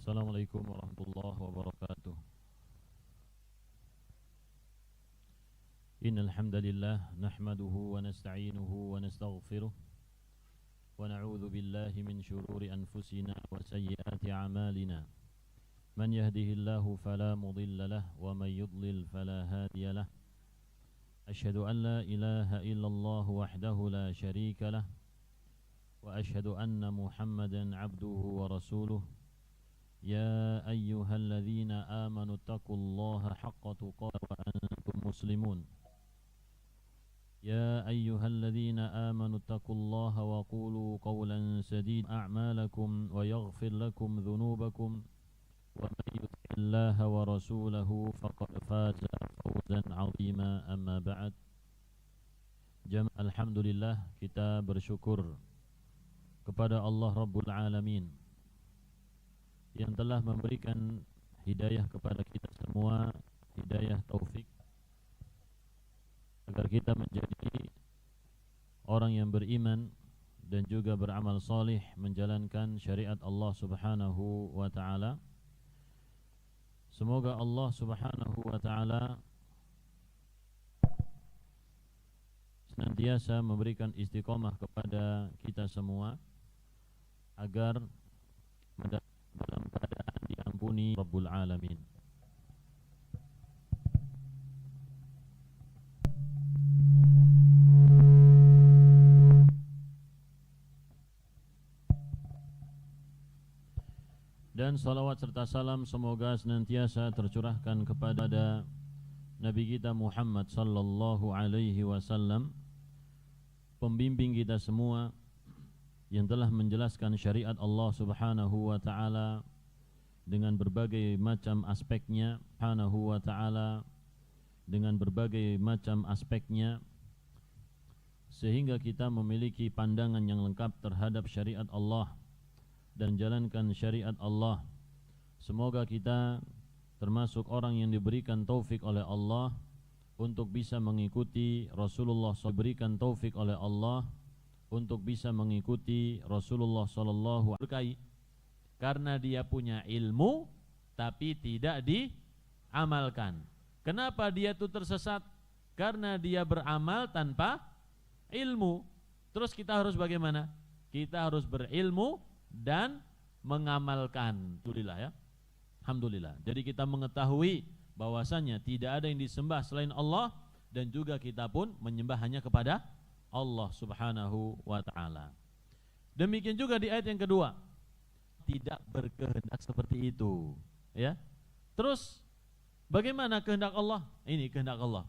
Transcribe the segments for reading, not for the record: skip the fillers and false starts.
Assalamualaikum warahmatullahi wabarakatuh. Innal hamdalillah nahmaduhu wa nasta'inuhu wa nastaghfiruh wa na'udzu billahi min shururi anfusina wa sayyiati a'malina. Man yahdihillahu fala mudilla lahu wa man yudlil fala hadiya lahu. Asyhadu an la ilaha illallah wahdahu la syarika lahu wa asyhadu anna Muhammadan 'abduhu wa rasuluh. Ya ayyuhalladzina amanu taqullaha haqqa tuqatih wa antum muslimun. يا أيها الذين آمنوا اتقوا الله وقولوا قولا سديدا أعمالكم ويغفر لكم ذنوبكم ومن يطع الله ورسوله فقد فاز فوزا عظيما أما بعد. Alhamdulillah, kita bersyukur kepada Allah Rabbul Alamin yang telah memberikan hidayah kepada kita semua, hidayah taufik, agar kita menjadi orang yang beriman dan juga beramal salih menjalankan syariat Allah Subhanahu wa taala. Semoga Allah Subhanahu wa taala senantiasa memberikan istiqomah kepada kita semua agar dalam keadaan diampuni Rabbul Alamin. Dan salawat serta salam semoga senantiasa tercurahkan kepada Nabi kita Muhammad sallallahu alaihi wasallam, pembimbing kita semua yang telah menjelaskan syariat Allah Subhanahu wa taala dengan berbagai macam aspeknya, Subhanahu wa taala dengan berbagai macam aspeknya, sehingga kita memiliki pandangan yang lengkap terhadap syariat Allah dan jalankan syariat Allah. Semoga kita termasuk orang yang diberikan taufik oleh Allah untuk bisa mengikuti Rasulullah SAW, diberikan taufik oleh Allah untuk bisa mengikuti Rasulullah sallallahu alaihi wasallam, karena dia punya ilmu tapi tidak diamalkan. Kenapa dia itu tersesat? Karena dia beramal tanpa ilmu. Terus kita harus bagaimana? Kita harus berilmu dan mengamalkan. Alhamdulillah ya. Alhamdulillah. Jadi kita mengetahui bahwasanya tidak ada yang disembah selain Allah, dan juga kita pun menyembah hanya kepada Allah Subhanahu wa taala. Demikian juga di ayat yang kedua, tidak berkehendak seperti itu, ya. Terus bagaimana kehendak Allah? Ini kehendak Allah.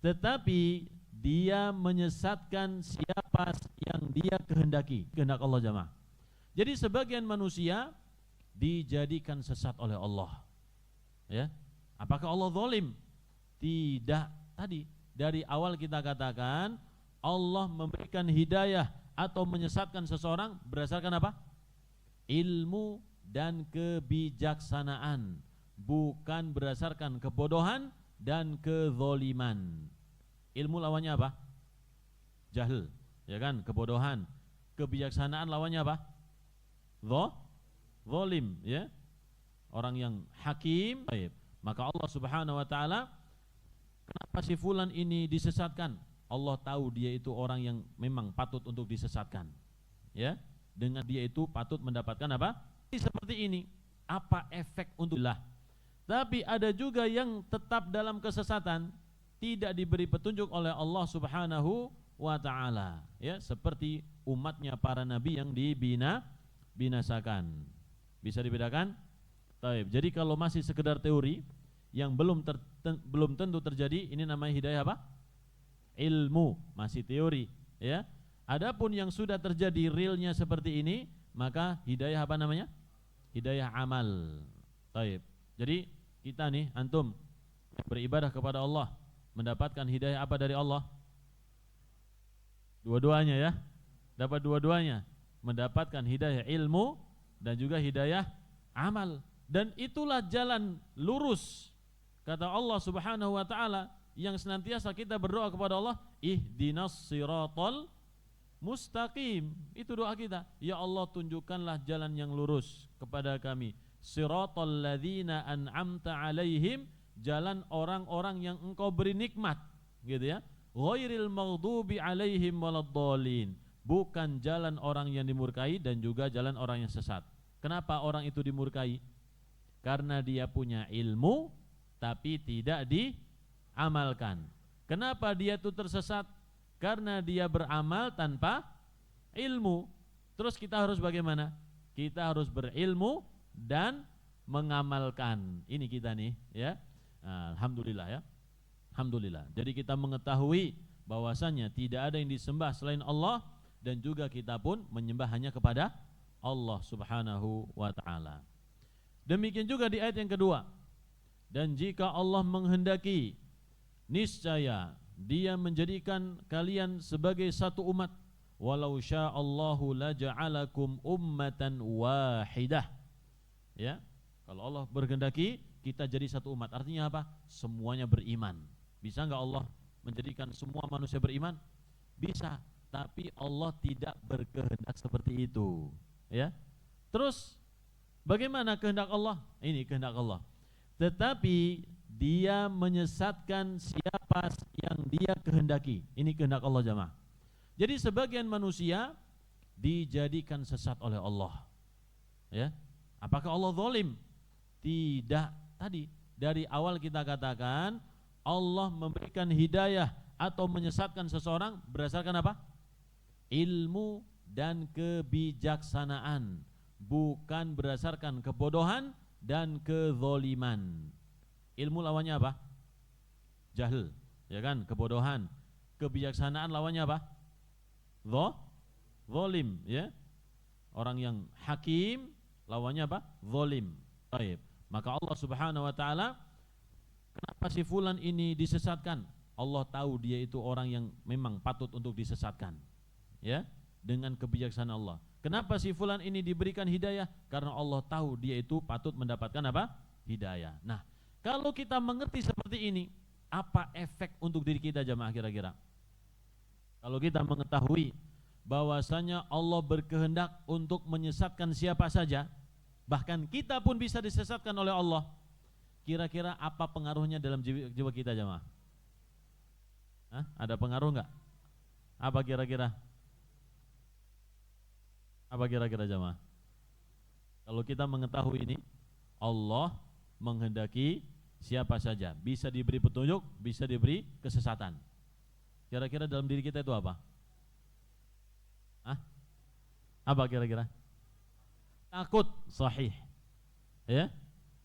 Tetapi dia menyesatkan siapa yang dia kehendaki. Kehendak Allah jamaah. Jadi sebagian manusia dijadikan sesat oleh Allah. Ya. Apakah Allah zalim? Tidak. Tadi dari awal kita katakan Allah memberikan hidayah atau menyesatkan seseorang berdasarkan apa? Ilmu dan kebijaksanaan, bukan berdasarkan kebodohan dan kezaliman. Ilmu lawannya apa? Jahil, ya kan? Kebodohan. Kebijaksanaan lawannya apa? Zalim, ya. Orang yang hakim. Baik. Maka Allah Subhanahu wa taala, kenapa si fulan ini disesatkan? Allah tahu dia itu orang yang memang patut untuk disesatkan. Ya. Dengan dia itu patut mendapatkan apa? Seperti ini. Apa efek untuklah? Tapi ada juga yang tetap dalam kesesatan, tidak diberi petunjuk oleh Allah Subhanahu wa taala, ya, seperti umatnya para nabi yang binasakan. Bisa dibedakan? Taib. Jadi kalau masih sekedar teori yang belum tentu terjadi, ini namanya hidayah apa? Ilmu, masih teori, ya. Adapun yang sudah terjadi realnya seperti ini, maka hidayah apa namanya? Hidayah amal. Taib. Jadi kita nih, antum beribadah kepada Allah, mendapatkan hidayah apa dari Allah? Dua-duanya, ya. Dapat dua-duanya. Mendapatkan hidayah ilmu dan juga hidayah amal. Dan itulah jalan lurus, kata Allah Subhanahu wa taala, yang senantiasa kita berdoa kepada Allah, ihdinas siratal mustaqim. Itu doa kita. Ya Allah, tunjukkanlah jalan yang lurus kepada kami. siratal ladzina an'amta 'alaihim, jalan orang-orang yang engkau beri nikmat, gitu ya. Ghairil maghdubi 'alaihim waladdallin, bukan jalan orang yang dimurkai dan juga jalan orang yang sesat. Kenapa orang itu dimurkai? Karena dia punya ilmu tapi tidak diamalkan. Kenapa dia itu tersesat? Karena dia beramal tanpa ilmu. Terus kita harus bagaimana? Kita harus berilmu dan mengamalkan. Ini kita nih, ya. Alhamdulillah, ya. Alhamdulillah. Jadi kita mengetahui bahwasanya tidak ada yang disembah selain Allah, dan juga kita pun menyembah hanya kepada Allah Subhanahu wa ta'ala. Demikian juga di ayat yang kedua. Dan jika Allah menghendaki, niscaya dia menjadikan kalian sebagai satu umat. Walau sya'allahu laja'alakum ummatan wahidah. Ya, kalau Allah berkehendaki kita jadi satu umat. Artinya apa? Semuanya beriman. Bisa enggak Allah menjadikan semua manusia beriman? Bisa, tapi Allah tidak berkehendak seperti itu. Ya. Terus bagaimana kehendak Allah? Ini kehendak Allah. Tetapi dia menyesatkan siapa yang dia kehendaki. Ini kehendak Allah, jamaah. Jadi sebagian manusia dijadikan sesat oleh Allah. Ya. Apakah Allah zalim? Tidak. Tadi dari awal kita katakan Allah memberikan hidayah atau menyesatkan seseorang berdasarkan apa? Ilmu dan kebijaksanaan, bukan berdasarkan kebodohan dan kezoliman. Ilmu lawannya apa? Jahil, ya kan? Kebodohan. Kebijaksanaan lawannya apa? Zolim, ya. Orang yang hakim lawannya apa? Zolim. Baik. Maka Allah Subhanahu wa ta'ala, kenapa si fulan ini disesatkan? Allah tahu dia itu orang yang memang patut untuk disesatkan, ya, dengan kebijaksanaan Allah. Kenapa si fulan ini diberikan hidayah? Karena Allah tahu dia itu patut mendapatkan apa? Hidayah. Nah, kalau kita mengerti seperti ini, apa efek untuk diri kita, jamaah, kira-kira? Kalau kita mengetahui bahwasanya Allah berkehendak untuk menyesatkan siapa saja, bahkan kita pun bisa disesatkan oleh Allah, kira-kira apa pengaruhnya dalam jiwa kita, jamaah? Ada pengaruh enggak? Apa kira-kira? Apa kira-kira, jamaah? Kalau kita mengetahui ini, Allah menghendaki siapa saja, bisa diberi petunjuk, bisa diberi kesesatan. Kira-kira dalam diri kita itu apa? Apa kira-kira? Takut, sahih. Ya.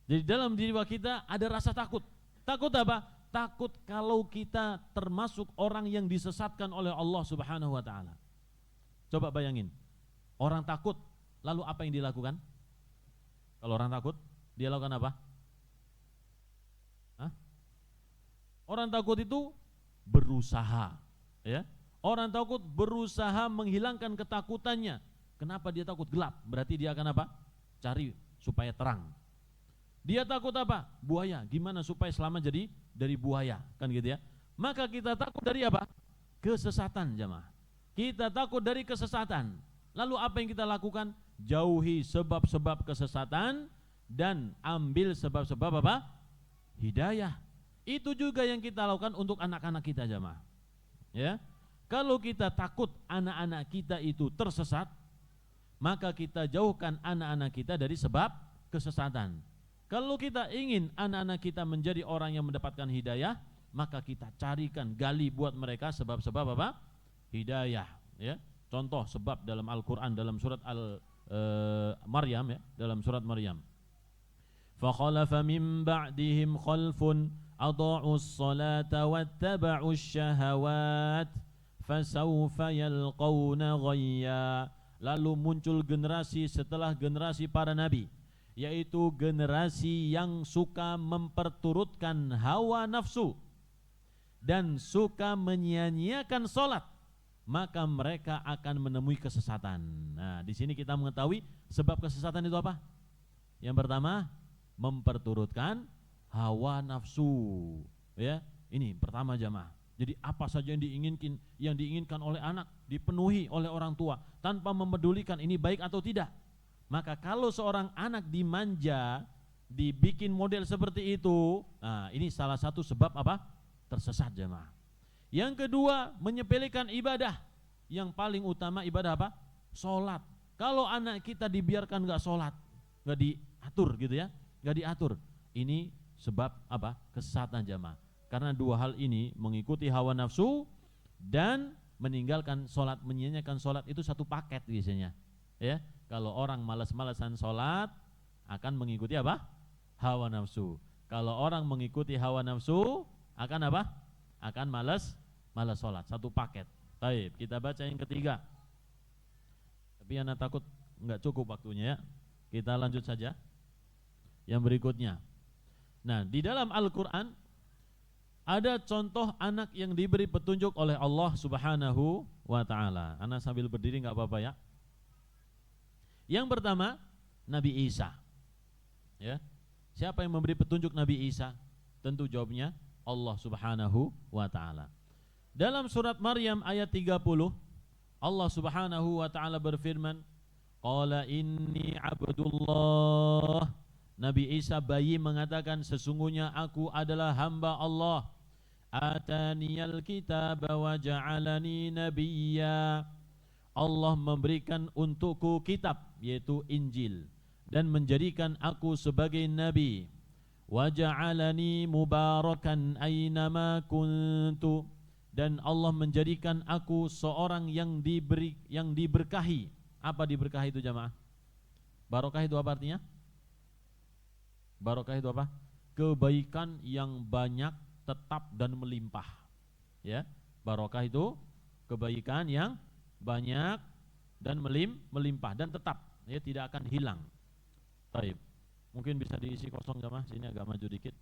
Jadi dalam diri kita ada rasa takut. Takut apa? Takut kalau kita termasuk orang yang disesatkan oleh Allah Subhanahu wa ta'ala. Coba bayangin, orang takut, lalu apa yang dilakukan? Kalau orang takut, dia lakukan apa? Orang takut itu berusaha, ya. Orang takut berusaha menghilangkan ketakutannya. Kenapa dia takut? Gelap, berarti dia akan apa? Cari supaya terang. Dia takut apa? Buaya. Gimana supaya selamat jadi dari buaya, kan gitu ya. Maka kita takut dari apa? Kesesatan, jamaah. Kita takut dari kesesatan. Lalu apa yang kita lakukan? Jauhi sebab-sebab kesesatan dan ambil sebab-sebab apa? Hidayah. Itu juga yang kita lakukan untuk anak-anak kita, jamaah. Ya. Kalau kita takut anak-anak kita itu tersesat, maka kita jauhkan anak-anak kita dari sebab kesesatan. Kalau kita ingin anak-anak kita menjadi orang yang mendapatkan hidayah, maka kita carikan, gali buat mereka sebab-sebab apa? Hidayah, ya. Contoh sebab dalam Al-Qur'an, dalam surat Maryam, ya, dalam surat Maryam. Fa khalafa min ba'dihim khalfun adha'us salata wattaba'us syahawat fasawfa yalqawna ghayya. Lalu muncul generasi setelah generasi para nabi, yaitu generasi yang suka memperturutkan hawa nafsu dan suka menyia-nyiakan salat, maka mereka akan menemui kesesatan. Nah, di sini kita mengetahui sebab kesesatan itu apa? Yang pertama, memperturutkan hawa nafsu. Ya, ini pertama, jamaah. Jadi apa saja yang diinginkan oleh anak dipenuhi oleh orang tua tanpa memedulikan ini baik atau tidak. Maka kalau seorang anak dimanja, dibikin model seperti itu, nah ini salah satu sebab apa? Tersesat jemaah. Yang kedua, menyepelekan ibadah. Yang paling utama ibadah apa? Sholat. Kalau anak kita dibiarkan gak sholat, gak diatur gitu ya, gak diatur, ini sebab apa? Kesesatan jemaah. Karena dua hal ini, mengikuti hawa nafsu dan meninggalkan sholat, menyanyiakan sholat, itu satu paket biasanya ya. Kalau orang malas-malasan sholat, akan mengikuti apa? Hawa nafsu. Kalau orang mengikuti hawa nafsu, akan apa? Akan malas sholat, satu paket. Baik, kita baca yang ketiga. Tapi anak takut nggak cukup waktunya ya. Kita lanjut saja. Yang berikutnya. Nah, di dalam Al-Quran ada contoh anak yang diberi petunjuk oleh Allah Subhanahu wa ta'ala. Anak sambil berdiri nggak apa-apa ya. Yang pertama, Nabi Isa. Ya. Siapa yang memberi petunjuk Nabi Isa? Tentu jawabnya Allah Subhanahu wa ta'ala. Dalam surat Maryam ayat 30, Allah Subhanahu wa ta'ala berfirman, qala inni abdullah. Nabi Isa bayi mengatakan, sesungguhnya aku adalah hamba Allah. Ataniyal kitab wa ja'alani nabiyya. Allah memberikan untukku kitab, yaitu Injil, dan menjadikan aku sebagai nabi. Wa ja'alani mubarakan aynama kuntu. Dan Allah menjadikan aku seorang yang diberkahi. Apa diberkahi itu jamaah? Barokah itu apa artinya? Barokah itu apa? Kebaikan yang banyak, tetap dan melimpah. Ya, barokah itu kebaikan yang banyak dan melimpah dan tetap, ya, tidak akan hilang. Baik. Mungkin bisa diisi kosong jamaah, sini agak maju dikit.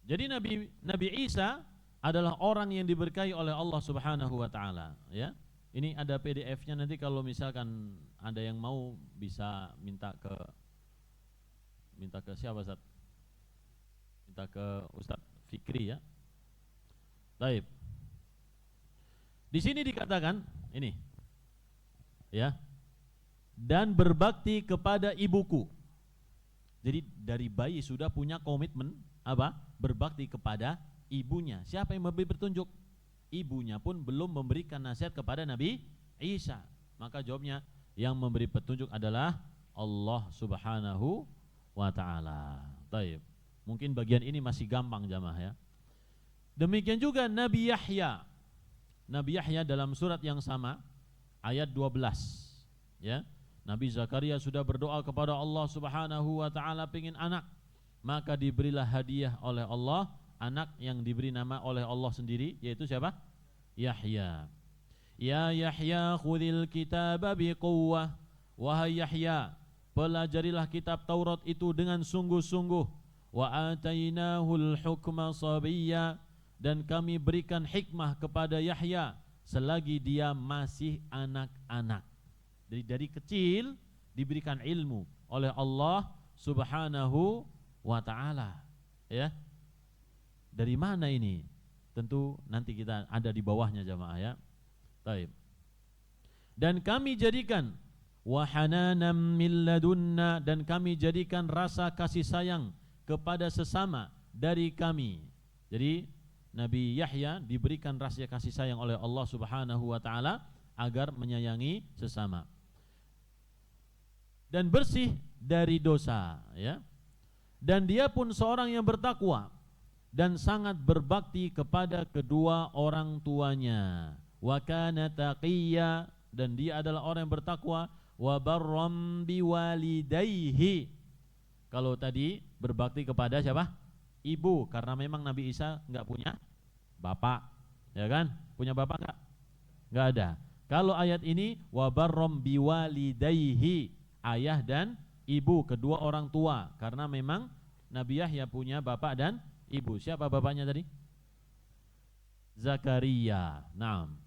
Jadi Nabi Isa adalah orang yang diberkahi oleh Allah Subhanahu wa ta'ala, ya. Ini ada PDF-nya, nanti kalau misalkan ada yang mau bisa minta ke siapa Ustaz? Minta ke Ustaz Fikri ya. Baik. Di sini dikatakan ini. Ya. Dan berbakti kepada ibuku. Jadi dari bayi sudah punya komitmen apa? Berbakti kepada ibunya. Siapa yang memberi petunjuk? Ibunya pun belum memberikan nasihat kepada Nabi Isa. Maka jawabnya, yang memberi petunjuk adalah Allah Subhanahu wa ta'ala. Baik. Mungkin bagian ini masih gampang jamaah ya. Demikian juga Nabi Yahya. Nabi Yahya dalam surat yang sama ayat 12 ya. Nabi Zakaria sudah berdoa kepada Allah Subhanahu wa ta'ala pengen anak, maka diberilah hadiah oleh Allah anak yang diberi nama oleh Allah sendiri, yaitu siapa? Yahya. Ya Yahya khudhil kitaba biquwwah. Wahai Yahya, pelajarilah kitab Taurat itu dengan sungguh-sungguh. Wa atainahul hukma sabiyya. Dan kami berikan hikmah kepada Yahya selagi dia masih anak-anak. Jadi dari kecil diberikan ilmu oleh Allah Subhanahu wa ta'ala. Ya. Dari mana ini? Tentu nanti kita ada di bawahnya jamaah ya. Baik. Dan kami jadikan wahananam min ladunna, dan kami jadikan rasa kasih sayang kepada sesama dari kami. Jadi Nabi Yahya diberikan rasa kasih sayang oleh Allah Subhanahu wa ta'ala agar menyayangi sesama. Dan bersih dari dosa ya. Dan dia pun seorang yang bertakwa dan sangat berbakti kepada kedua orang tuanya. Wa kana taqiyya, dan dia adalah orang yang bertakwa. Wa barram biwalidayhi. Kalau tadi berbakti kepada siapa? Ibu, karena memang Nabi Isa enggak punya bapak, ya kan? Punya bapak enggak? Enggak ada. Kalau ayat ini wa barram biwalidayhi, ayah dan ibu, kedua orang tua, karena memang Nabi Yahya punya bapak dan ibu. Siapa bapaknya tadi? Zakaria. Naam.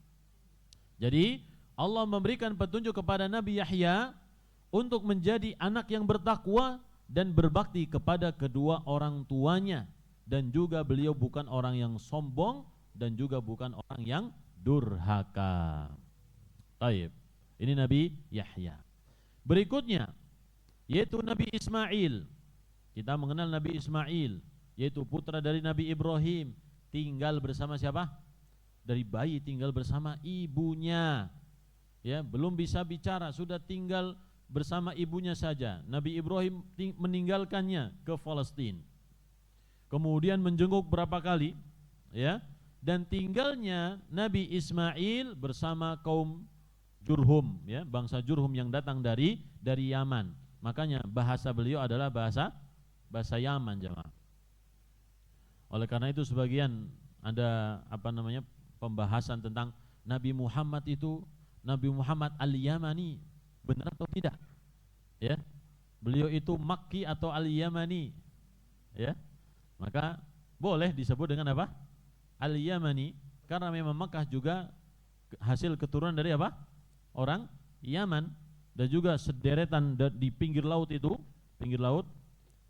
Jadi Allah memberikan petunjuk kepada Nabi Yahya untuk menjadi anak yang bertakwa dan berbakti kepada kedua orang tuanya. dan juga beliau bukan orang yang sombong dan juga bukan orang yang durhaka. Taib. Ini Nabi Yahya. Berikutnya yaitu Nabi Ismail. Kita mengenal Nabi Ismail, yaitu putra dari Nabi Ibrahim, tinggal bersama siapa? Dari bayi tinggal bersama ibunya. Ya, belum bisa bicara, sudah tinggal bersama ibunya saja. Nabi Ibrahim meninggalkannya ke Palestina. Kemudian menjenguk berapa kali, ya. Dan tinggalnya Nabi Ismail bersama kaum Jurhum, ya, bangsa Jurhum yang datang dari Yaman. Makanya bahasa beliau adalah bahasa Yaman, jemaah. Oleh karena itu sebagian ada pembahasan tentang Nabi Muhammad itu Nabi Muhammad al-Yamani, benar atau tidak? Ya. Beliau itu Makki atau al-Yamani? Ya. Maka boleh disebut dengan apa? Al-Yamani, karena memang Makkah juga hasil keturunan dari apa? Orang Yaman, dan juga sederetan di pinggir laut itu,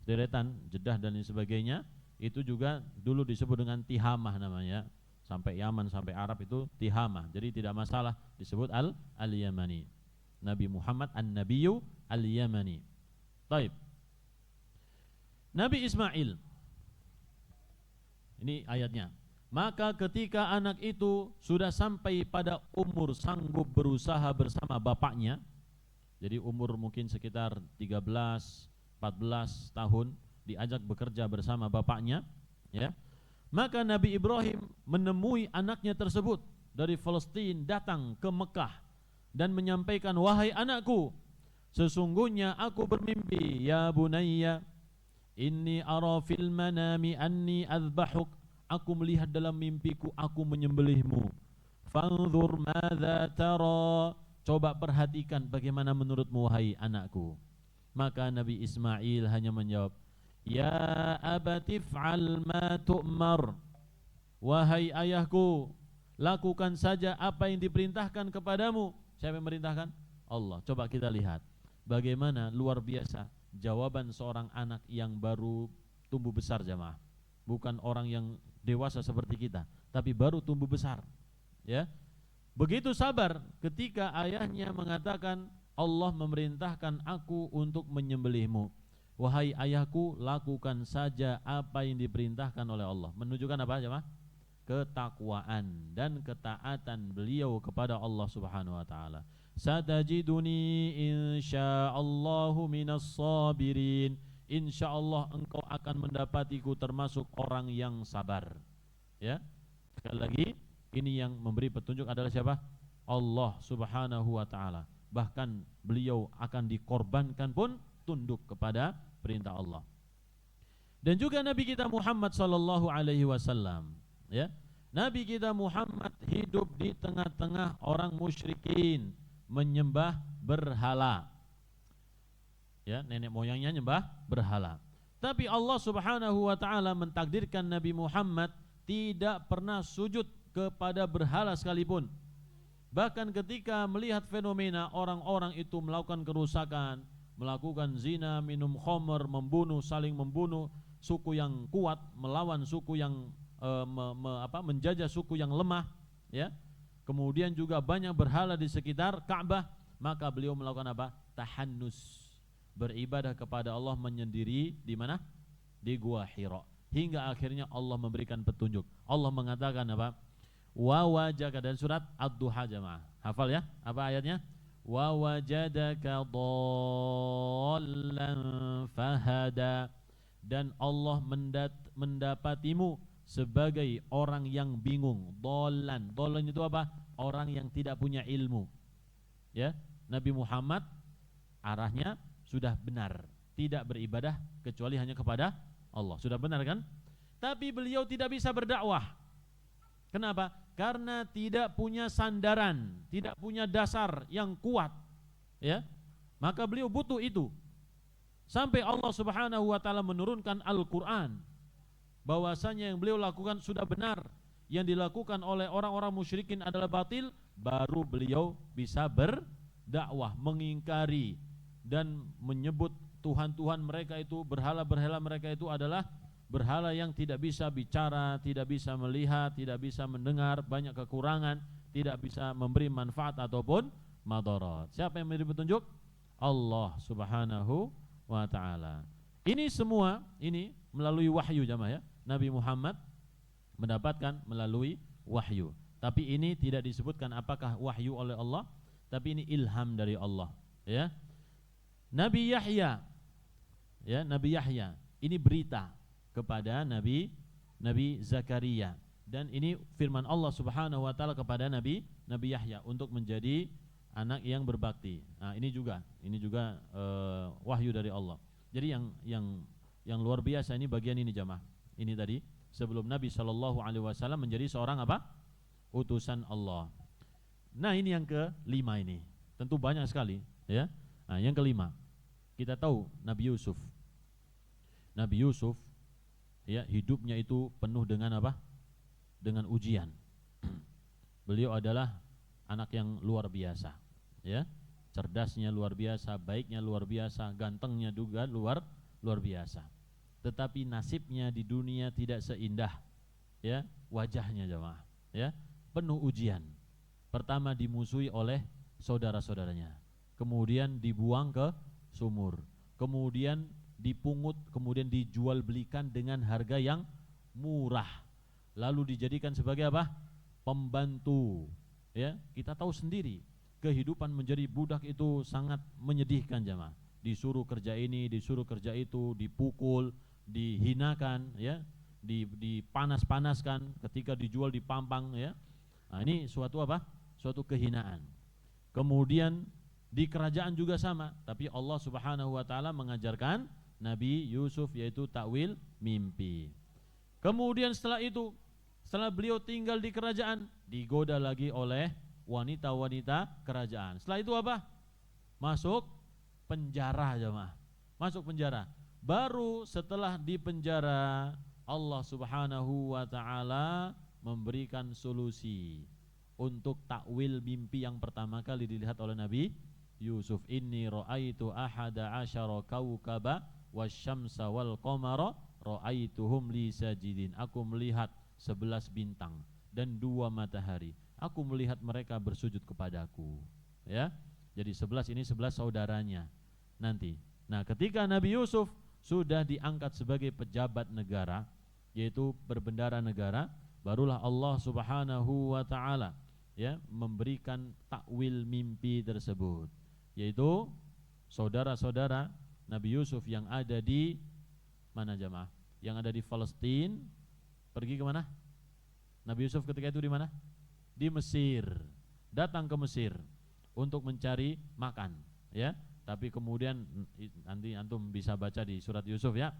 sederetan Jeddah dan lain sebagainya, itu juga dulu disebut dengan Tihamah namanya. Sampai Yaman, sampai Arab itu Tihamah. Jadi tidak masalah disebut al-Yamani. Nabi Muhammad an-Nabiyyu al-Yamani. Taib. Nabi Ismail. Ini ayatnya. Maka ketika anak itu sudah sampai pada umur sanggup berusaha bersama bapaknya, jadi umur mungkin sekitar 13, 14 tahun, diajak bekerja bersama bapaknya, ya. Maka Nabi Ibrahim menemui anaknya tersebut dari Palestina datang ke Mekah dan menyampaikan, wahai anakku, sesungguhnya aku bermimpi, ya bunayya, inni ara fil manami anni azbahuk, aku melihat dalam mimpiku aku menyembelihmu. Fanzur madza tara, coba perhatikan bagaimana menurutmu wahai anakku. Maka Nabi Ismail hanya menjawab, ya abati fa'al ma tu'mar, wahai ayahku, lakukan saja apa yang diperintahkan kepadamu. Siapa yang merintahkan? Allah. Coba kita lihat bagaimana luar biasa jawaban seorang anak yang baru tumbuh besar, jamaah. Bukan orang yang dewasa seperti kita, tapi baru tumbuh besar, ya. Begitu sabar ketika ayahnya mengatakan, Allah memerintahkan aku untuk menyembelihmu. Wahai ayahku, lakukan saja apa yang diperintahkan oleh Allah. Menunjukkan apa, jemaah? Ketakwaan dan ketaatan beliau kepada Allah Subhanahu wa taala. Satajiduni insyaallahu minas sabirin. Insyaallah engkau akan mendapatiku termasuk orang yang sabar. Ya. Sekali lagi, ini yang memberi petunjuk adalah siapa? Allah Subhanahu wa taala. Bahkan beliau akan dikorbankan pun tunduk kepada perintah Allah. Dan juga Nabi kita Muhammad sallallahu alaihi wasallam, ya. Nabi kita Muhammad hidup di tengah-tengah orang musyrikin, menyembah berhala. Ya, nenek moyangnya nyembah berhala. Tapi Allah Subhanahu wa taala mentakdirkan Nabi Muhammad tidak pernah sujud kepada berhala sekalipun. Bahkan ketika melihat fenomena orang-orang itu melakukan kerusakan, melakukan zina, minum khamr, membunuh, saling membunuh, suku yang kuat melawan suku yang menjajah suku yang lemah, ya. Kemudian juga banyak berhala di sekitar Ka'bah, maka beliau melakukan apa? Tahannus, beribadah kepada Allah menyendiri di mana? Di Gua Hira. Hingga akhirnya Allah memberikan petunjuk. Allah mengatakan apa? Wa wajaka, dan surat Ad-Duha, jemaah. Hafal ya? Apa ayatnya? Wa wajadaka dhallan fahada, dan Allah mendapatimu sebagai orang yang bingung. Dhallan itu apa? Orang yang tidak punya ilmu. Ya, Nabi Muhammad arahnya sudah benar, tidak beribadah kecuali hanya kepada Allah. Sudah benar kan? Tapi beliau tidak bisa berdakwah. Kenapa? Karena tidak punya sandaran, tidak punya dasar yang kuat, ya. Maka beliau butuh itu. Sampai Allah Subhanahu wa taala menurunkan Al-Qur'an, bahwasanya yang beliau lakukan sudah benar, yang dilakukan oleh orang-orang musyrikin adalah batil, baru beliau bisa berdakwah, mengingkari dan menyebut Tuhan-Tuhan mereka itu, berhala-berhala mereka itu adalah berhala yang tidak bisa bicara, tidak bisa melihat, tidak bisa mendengar, banyak kekurangan, tidak bisa memberi manfaat ataupun madarat. Siapa yang memberi petunjuk? Allah Subhanahu wa taala. Ini semua ini melalui wahyu jamaah ya. Nabi Muhammad mendapatkan melalui wahyu. Tapi ini tidak disebutkan apakah wahyu oleh Allah, tapi ini ilham dari Allah, ya. Nabi Yahya, ya, Nabi Yahya, ini berita kepada Nabi Zakaria, dan ini firman Allah Subhanahu wa taala kepada Nabi Yahya untuk menjadi anak yang berbakti. Nah, ini juga wahyu dari Allah. Jadi yang luar biasa ini bagian ini jamaah. Ini tadi sebelum Nabi Shallallahu alaihi wasallam menjadi seorang apa? Utusan Allah. Nah, ini yang kelima ini. Tentu banyak sekali, ya. Nah, yang kelima. Kita tahu Nabi Yusuf. Nabi Yusuf, ya, hidupnya itu penuh dengan apa? Dengan ujian. Beliau adalah anak yang luar biasa, ya. Cerdasnya luar biasa, baiknya luar biasa, gantengnya juga luar biasa. Tetapi nasibnya di dunia tidak seindah, ya, wajahnya jemaah, ya. Penuh ujian. Pertama dimusuhi oleh saudara-saudaranya, kemudian dibuang ke sumur, kemudian dipungut, kemudian dijual belikan dengan harga yang murah, lalu dijadikan sebagai apa? Pembantu, ya. Kita tahu sendiri kehidupan menjadi budak itu sangat menyedihkan jemaah. Disuruh kerja ini, disuruh kerja itu, dipukul, dihinakan, ya, dipanas-panaskan, ketika dijual dipampang, ya. Nah, ini suatu apa? Suatu kehinaan. Kemudian di kerajaan juga sama, tapi Allah Subhanahu wa taala mengajarkan Nabi Yusuf yaitu takwil mimpi. Kemudian setelah itu, setelah beliau tinggal di kerajaan, digoda lagi oleh wanita-wanita kerajaan. Setelah itu apa? Masuk penjara jemaah. Masuk penjara. Baru setelah di penjara Allah Subhanahu wa taala memberikan solusi untuk takwil mimpi yang pertama kali dilihat oleh Nabi Yusuf. Inni ra'aitu ahada asyara kaukaba wasyamsa wal qamara ra'aituhum li sajidin. Aku melihat 11 bintang dan 2 matahari. Aku melihat mereka bersujud kepadaku. Ya. Jadi 11 ini 11 saudaranya nanti. Nah, ketika Nabi Yusuf sudah diangkat sebagai pejabat negara, yaitu berbendara negara, barulah Allah Subhanahu wa taala, ya, memberikan takwil mimpi tersebut, yaitu saudara-saudara Nabi Yusuf yang ada di mana jemaah? Yang ada di Palestina pergi ke mana? Nabi Yusuf ketika itu di mana? Di Mesir. Datang ke Mesir untuk mencari makan, ya. Tapi kemudian nanti antum bisa baca di surat Yusuf, ya.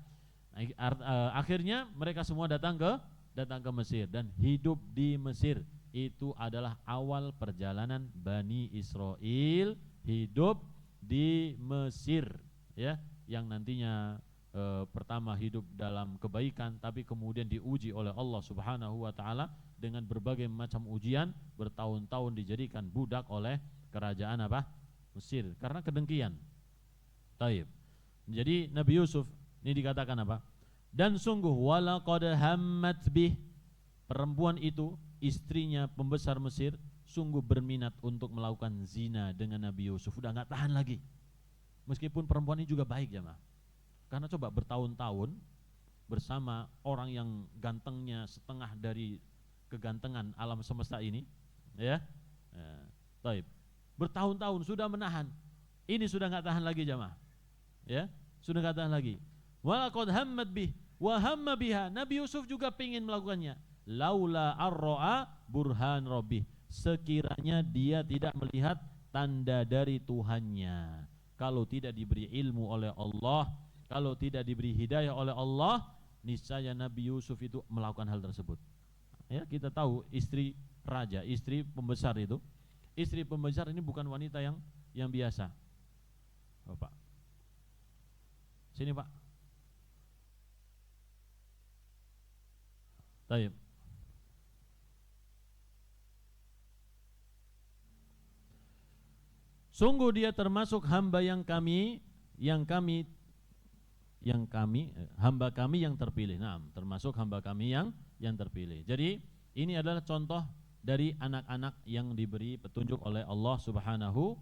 Akhirnya mereka semua datang ke Mesir dan hidup di Mesir. Itu adalah awal perjalanan Bani Israel hidup di Mesir, ya, yang nantinya pertama hidup dalam kebaikan, tapi kemudian diuji oleh Allah Subhanahu wa taala dengan berbagai macam ujian, bertahun-tahun dijadikan budak oleh kerajaan apa? Mesir karena kedengkian. Taib. Jadi Nabi Yusuf ini dikatakan apa? Dan sungguh walaqad hammat bih, perempuan itu, istrinya pembesar Mesir, sungguh berminat untuk melakukan zina dengan Nabi Yusuf. Udah enggak tahan lagi. Meskipun perempuan ini juga baik jemaah. Karena coba bertahun-tahun bersama orang yang gantengnya setengah dari kegantengan alam semesta ini, ya. Taib. Bertahun-tahun sudah menahan. Ini sudah enggak tahan lagi jemaah. Ya, sudah enggak tahan lagi. Walaqad hammat bih wa hamma biha. Nabi Yusuf juga ingin melakukannya. Laula arra'a burhan rabbih. Sekiranya dia tidak melihat tanda dari Tuhannya. Kalau tidak diberi ilmu oleh Allah, kalau tidak diberi hidayah oleh Allah, niscaya Nabi Yusuf itu melakukan hal tersebut. Ya, kita tahu istri raja, istri pembesar itu. Istri pembesar ini bukan wanita yang biasa. Bapak. Sini, Pak. Baik. Sungguh dia termasuk hamba yang kami hamba kami yang terpilih. Nah, termasuk hamba kami yang terpilih. Jadi ini adalah contoh dari anak-anak yang diberi petunjuk oleh Allah Subhanahu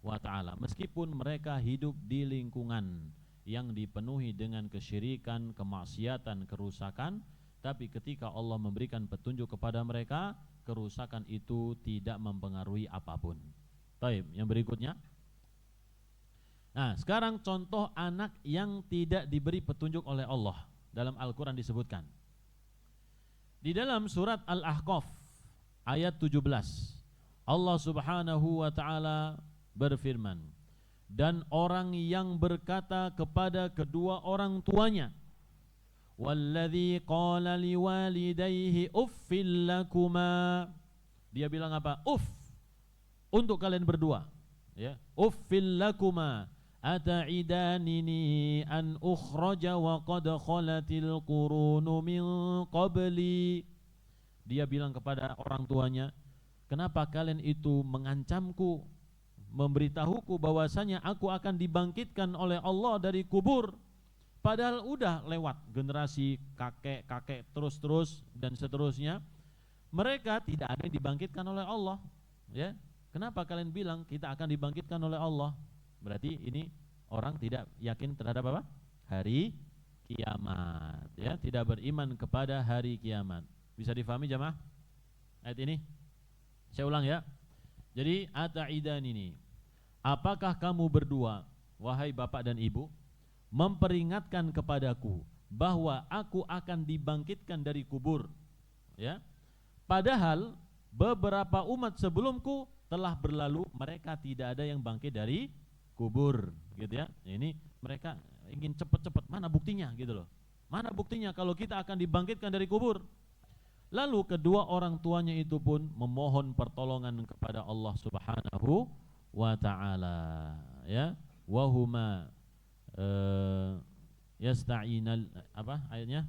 wa ta'ala. Meskipun mereka hidup di lingkungan yang dipenuhi dengan kesyirikan, kemaksiatan, kerusakan, tapi ketika Allah memberikan petunjuk kepada mereka, kerusakan itu tidak mempengaruhi apapun. Baik, yang berikutnya. Nah, sekarang contoh anak yang tidak diberi petunjuk oleh Allah. Dalam Al-Quran disebutkan. Di dalam surat Al-Ahqaf ayat 17, Allah Subhanahu wa ta'ala berfirman, dan orang yang berkata kepada kedua orang tuanya, walladzi qala liwalidayhi uffil lakuma, dia bilang apa? Untuk kalian berdua, ya, uffil lakuma ata'idanini an ukhraja wa qad khalatil qurunu min qabli. Dia bilang kepada orang tuanya, kenapa kalian itu mengancamku, memberitahuku bahwasanya aku akan dibangkitkan oleh Allah dari kubur, padahal udah lewat generasi kakek terus dan seterusnya, mereka tidak ada yang dibangkitkan oleh Allah, ya. Kenapa kalian bilang kita akan dibangkitkan oleh Allah? Berarti ini orang tidak yakin terhadap apa? Hari kiamat, ya, tidak beriman kepada hari kiamat. Bisa difahami jamaah ayat ini? Saya ulang ya. Jadi ata'idan ini, apakah kamu berdua, wahai bapak dan ibu, memperingatkan kepadaku bahwa aku akan dibangkitkan dari kubur, ya? Padahal beberapa umat sebelumku telah berlalu, mereka tidak ada yang bangkit dari kubur, gitu ya. Ini mereka ingin cepat-cepat, mana buktinya gitu loh. Mana buktinya kalau kita akan dibangkitkan dari kubur? Lalu kedua orang tuanya itu pun memohon pertolongan kepada Allah Subhanahu wa ta'ala, ya. Wahuma yasta'inal, apa ayatnya?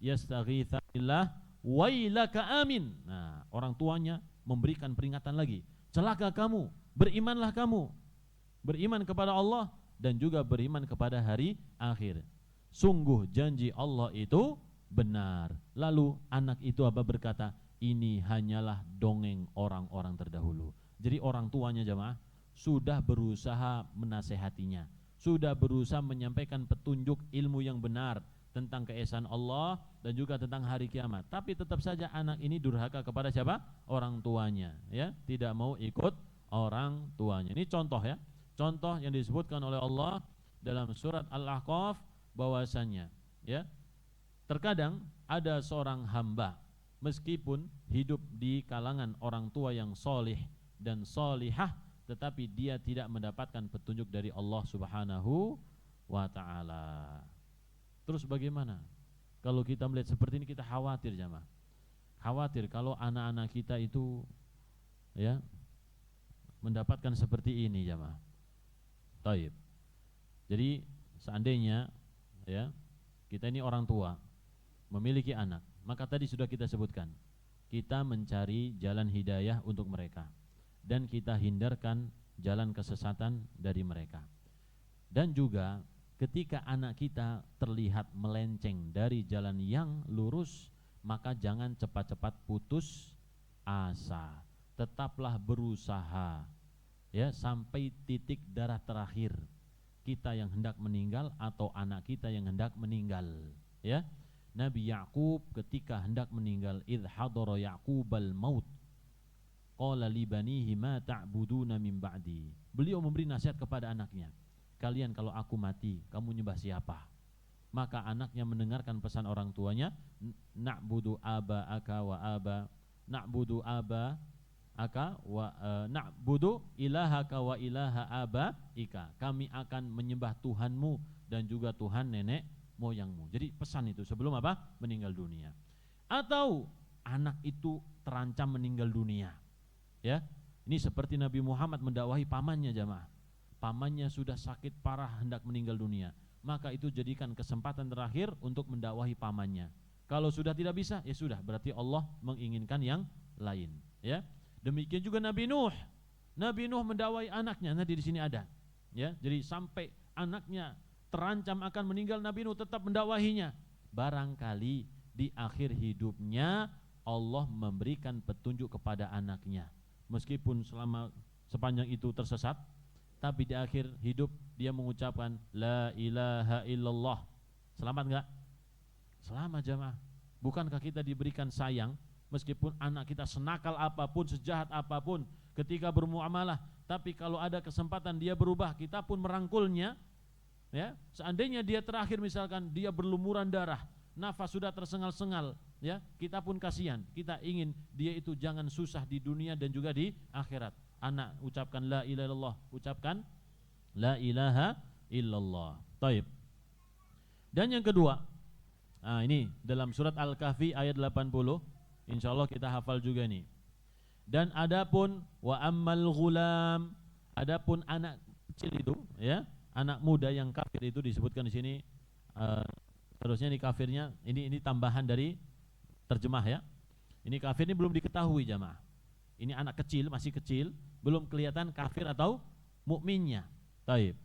Yastaghitsanillah wailaka amin. Nah, orang tuanya memberikan peringatan lagi. Celaka kamu, berimanlah kamu. Beriman kepada Allah dan juga beriman kepada hari akhir. Sungguh janji Allah itu benar. Lalu anak itu apa berkata, ini hanyalah dongeng orang-orang terdahulu. Jadi orang tuanya jemaah sudah berusaha menasehatinya, sudah berusaha menyampaikan petunjuk ilmu yang benar tentang keesaan Allah dan juga tentang hari kiamat. Tapi tetap saja anak ini durhaka kepada siapa? Orang tuanya, ya, tidak mau ikut orang tuanya. Ini contoh ya, contoh yang disebutkan oleh Allah dalam surat Al-Ahqaf, bahwasanya, ya, terkadang ada seorang hamba meskipun hidup di kalangan orang tua yang solih dan solihah, tetapi dia tidak mendapatkan petunjuk dari Allah Subhanahu wa ta'ala. Terus bagaimana? Kalau kita melihat seperti ini kita khawatir jamaah. Khawatir kalau anak-anak kita itu, ya, mendapatkan seperti ini jamaah. Taib. Jadi seandainya, ya, kita ini orang tua memiliki anak, maka tadi sudah kita sebutkan, kita mencari jalan hidayah untuk mereka dan kita hindarkan jalan kesesatan dari mereka. Dan juga ketika anak kita terlihat melenceng dari jalan yang lurus, maka jangan cepat-cepat putus asa. Tetaplah berusaha, ya, sampai titik darah terakhir kita yang hendak meninggal atau anak kita yang hendak meninggal, ya. Nabi Ya'qub ketika hendak meninggal, idh hadara Ya'qubal maut qala li banihi ma ta'buduna min ba'di. Beliau memberi nasihat kepada anaknya, kalian kalau aku mati, kamu nyembah siapa? Maka anaknya mendengarkan pesan orang tuanya, na'budu aba'aka wa aba, na'budu aba'aka wa na'budu ilahaka wa ilaha aba'ika. Kami akan menyembah Tuhanmu dan juga Tuhan nenek moyangmu. Jadi pesan itu sebelum apa? Meninggal dunia. Atau anak itu terancam meninggal dunia, ya. Ini seperti Nabi Muhammad mendakwahi pamannya jamaah. Pamannya sudah sakit parah hendak meninggal dunia, maka itu jadikan kesempatan terakhir untuk mendakwahi pamannya. Kalau sudah tidak bisa, ya sudah, berarti Allah menginginkan yang lain, ya. Demikian juga Nabi Nuh. Nabi Nuh mendakwahi anaknya, nanti di sini ada, ya. Jadi sampai anaknya terancam akan meninggal, Nabi Nuh tetap mendakwahinya. Barangkali di akhir hidupnya Allah memberikan petunjuk kepada anaknya. Meskipun sepanjang itu tersesat, tapi di akhir hidup dia mengucapkan la ilaha illallah. Selamat enggak? Selamat jamaah. Bukankah kita diberikan sayang meskipun anak kita senakal apapun, sejahat apapun ketika bermuamalah, tapi kalau ada kesempatan dia berubah, kita pun merangkulnya. Ya, seandainya dia terakhir misalkan dia berlumuran darah, nafas sudah tersengal-sengal, ya, kita pun kasihan. Kita ingin dia itu jangan susah di dunia dan juga di akhirat. Anak ucapkan la ilaha illallah, ucapkan la ilaha illallah. Taib. Dan yang kedua, ini dalam surat Al-Kahfi ayat 80, insyaallah kita hafal juga nih. Dan adapun wa ammal ghulam, adapun anak kecil itu, ya, anak muda yang kafir itu disebutkan di sini. Terusnya ini kafirnya, ini tambahan dari terjemah ya. Ini kafir ini belum diketahui jamaah. Ini anak kecil, masih kecil, belum kelihatan kafir atau mukminnya. Taib.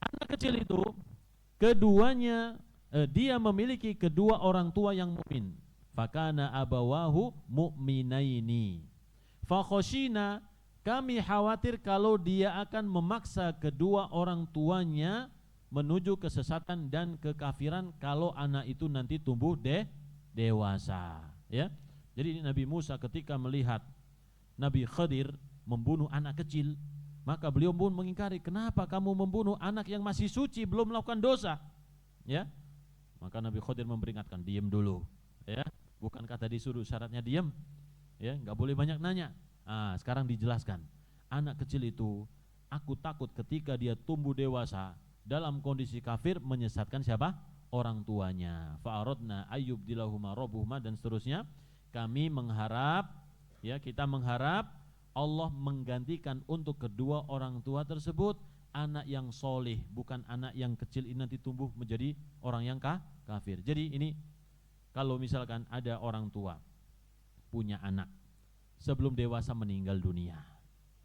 Anak kecil itu keduanya dia memiliki kedua orang tua yang mukmin. Fakana abawahu mu'minaini. Fakhoshina, kami khawatir kalau dia akan memaksa kedua orang tuanya menuju kesesatan dan kekafiran kalau anak itu nanti tumbuh dewasa, ya. Jadi Nabi Musa ketika melihat Nabi Khidir membunuh anak kecil, maka beliau pun mengingkari, kenapa kamu membunuh anak yang masih suci, belum melakukan dosa, ya. Maka Nabi Khidir memperingatkan, diam dulu, ya. Bukankah tadi suruh syaratnya diam, ya, nggak boleh banyak nanya. Sekarang dijelaskan, anak kecil itu aku takut ketika dia tumbuh dewasa dalam kondisi kafir menyesatkan siapa? Orang tuanya. Fa'aradna ayyubdilahuma rabbuhuma, dan seterusnya. Kami mengharap, ya, kita mengharap Allah menggantikan untuk kedua orang tua tersebut anak yang soleh, bukan anak yang kecil ini nanti tumbuh menjadi orang yang kafir. Jadi ini kalau misalkan ada orang tua punya anak sebelum dewasa meninggal dunia,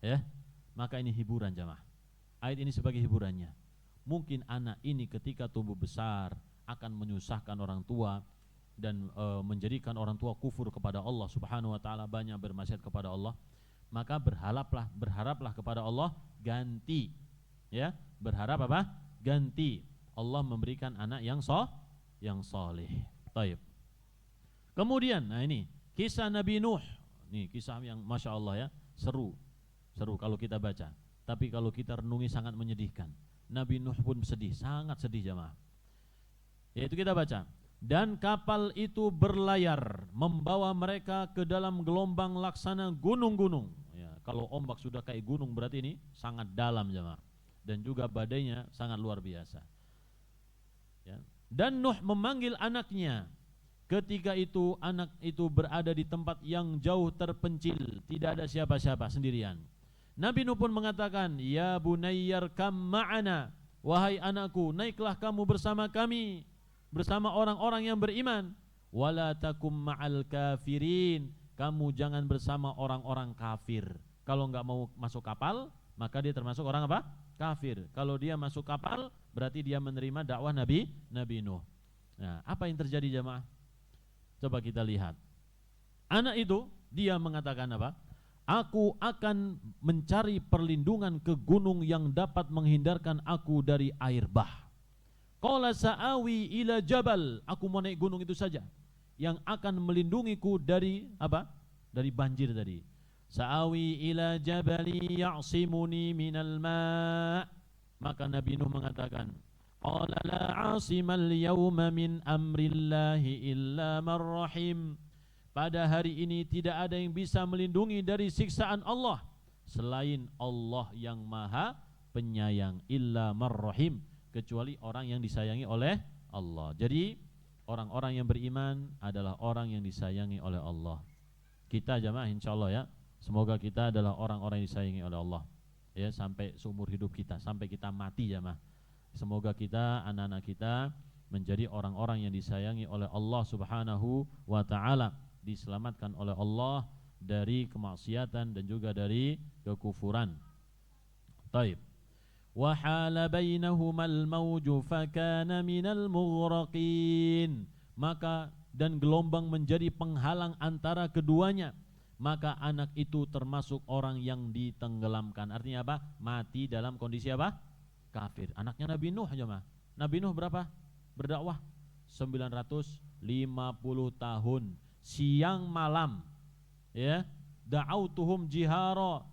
ya, maka ini hiburan jamaah. Ayat ini sebagai hiburannya. Mungkin anak ini ketika tumbuh besar akan menyusahkan orang tua dan menjadikan orang tua kufur kepada Allah Subhanahu wa taala, banyak bermaksiat kepada Allah. Maka berharaplah kepada Allah ganti, ya. Berharap apa? Ganti. Allah memberikan anak yang soleh. Taib. Kemudian, ini kisah Nabi Nuh. Nih kisah yang masya Allah ya, seru kalau kita baca. Tapi kalau kita renungi sangat menyedihkan. Nabi Nuh pun sedih, sangat sedih jamaah. Yaitu kita baca, dan kapal itu berlayar membawa mereka ke dalam gelombang laksana gunung-gunung. Ya, kalau ombak sudah kayak gunung berarti ini sangat dalam jamaah. Dan juga badainya sangat luar biasa. Ya. Dan Nuh memanggil anaknya. Ketika itu anak itu berada di tempat yang jauh terpencil, tidak ada siapa-siapa, sendirian. Nabi Nuh pun mengatakan, ya bunayyar kam ma'ana, wahai anakku, naiklah kamu bersama kami, bersama orang-orang yang beriman. Wala takum ma'al kafirin, kamu jangan bersama orang-orang kafir. Kalau enggak mau masuk kapal, maka dia termasuk orang apa? Kafir. Kalau dia masuk kapal, berarti dia menerima dakwah Nabi Nuh. Nah, apa yang terjadi jamaah? Coba kita lihat. Anak itu dia mengatakan apa? Aku akan mencari perlindungan ke gunung yang dapat menghindarkan aku dari air bah. Qala sa'awi ila jabal, aku mau naik gunung itu saja yang akan melindungiku dari apa? Dari banjir tadi. Sa'awi ila jabali ya'simuni minal ma'. Maka Nabi Nuh mengatakan, qala la 'asimal yawma min amrillahi illa man rahim. Pada hari ini tidak ada yang bisa melindungi dari siksaan Allah selain Allah yang Maha Penyayang, illa man rahim, kecuali orang yang disayangi oleh Allah. Jadi orang-orang yang beriman adalah orang yang disayangi oleh Allah. Kita jamaah insyaallah ya, semoga kita adalah orang-orang yang disayangi oleh Allah ya, sampai seumur hidup kita, sampai kita mati jamaah. Semoga kita, anak-anak kita menjadi orang-orang yang disayangi oleh Allah Subhanahu wa ta'ala, diselamatkan oleh Allah dari kemaksiatan dan juga dari kekufuran. Taib. wa hala bainahumal mauju fakana minal mughraqin, maka dan gelombang menjadi penghalang antara keduanya, maka anak itu termasuk orang yang ditenggelamkan. Artinya apa? Mati dalam kondisi apa? Kafir. Anaknya Nabi Nuh jemaah. Nabi Nuh berapa? Berdakwah 950 tahun siang malam, ya. Da'autuhum jihara,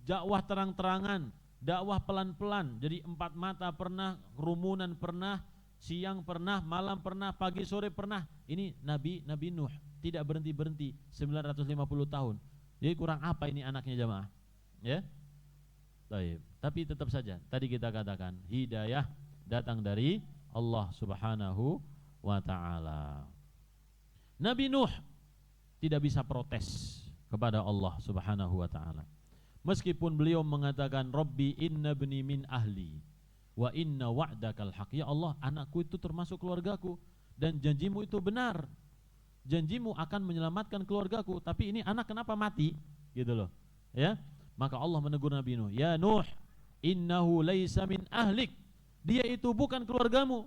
dakwah terang-terangan, dakwah pelan-pelan. Jadi 4 mata pernah, kerumunan pernah, siang pernah, malam pernah, pagi sore pernah. Ini Nabi Nuh tidak berhenti-berhenti 950 tahun. Jadi kurang apa ini anaknya jemaah? Ya. Baik. Tapi tetap saja tadi kita katakan hidayah datang dari Allah Subhanahu wa taala. Nabi Nuh tidak bisa protes kepada Allah Subhanahu wa taala. Meskipun beliau mengatakan Rabbi inna bni min ahli wa inna wa'dakal haq. Ya Allah, anakku itu termasuk keluargaku dan janjimu itu benar. Janjimu akan menyelamatkan keluargaku, tapi ini anak kenapa mati? Gitu loh. Ya. Maka Allah menegur Nabi Nuh, "Ya Nuh, innahu laisa min ahlik." Dia itu bukan keluargamu.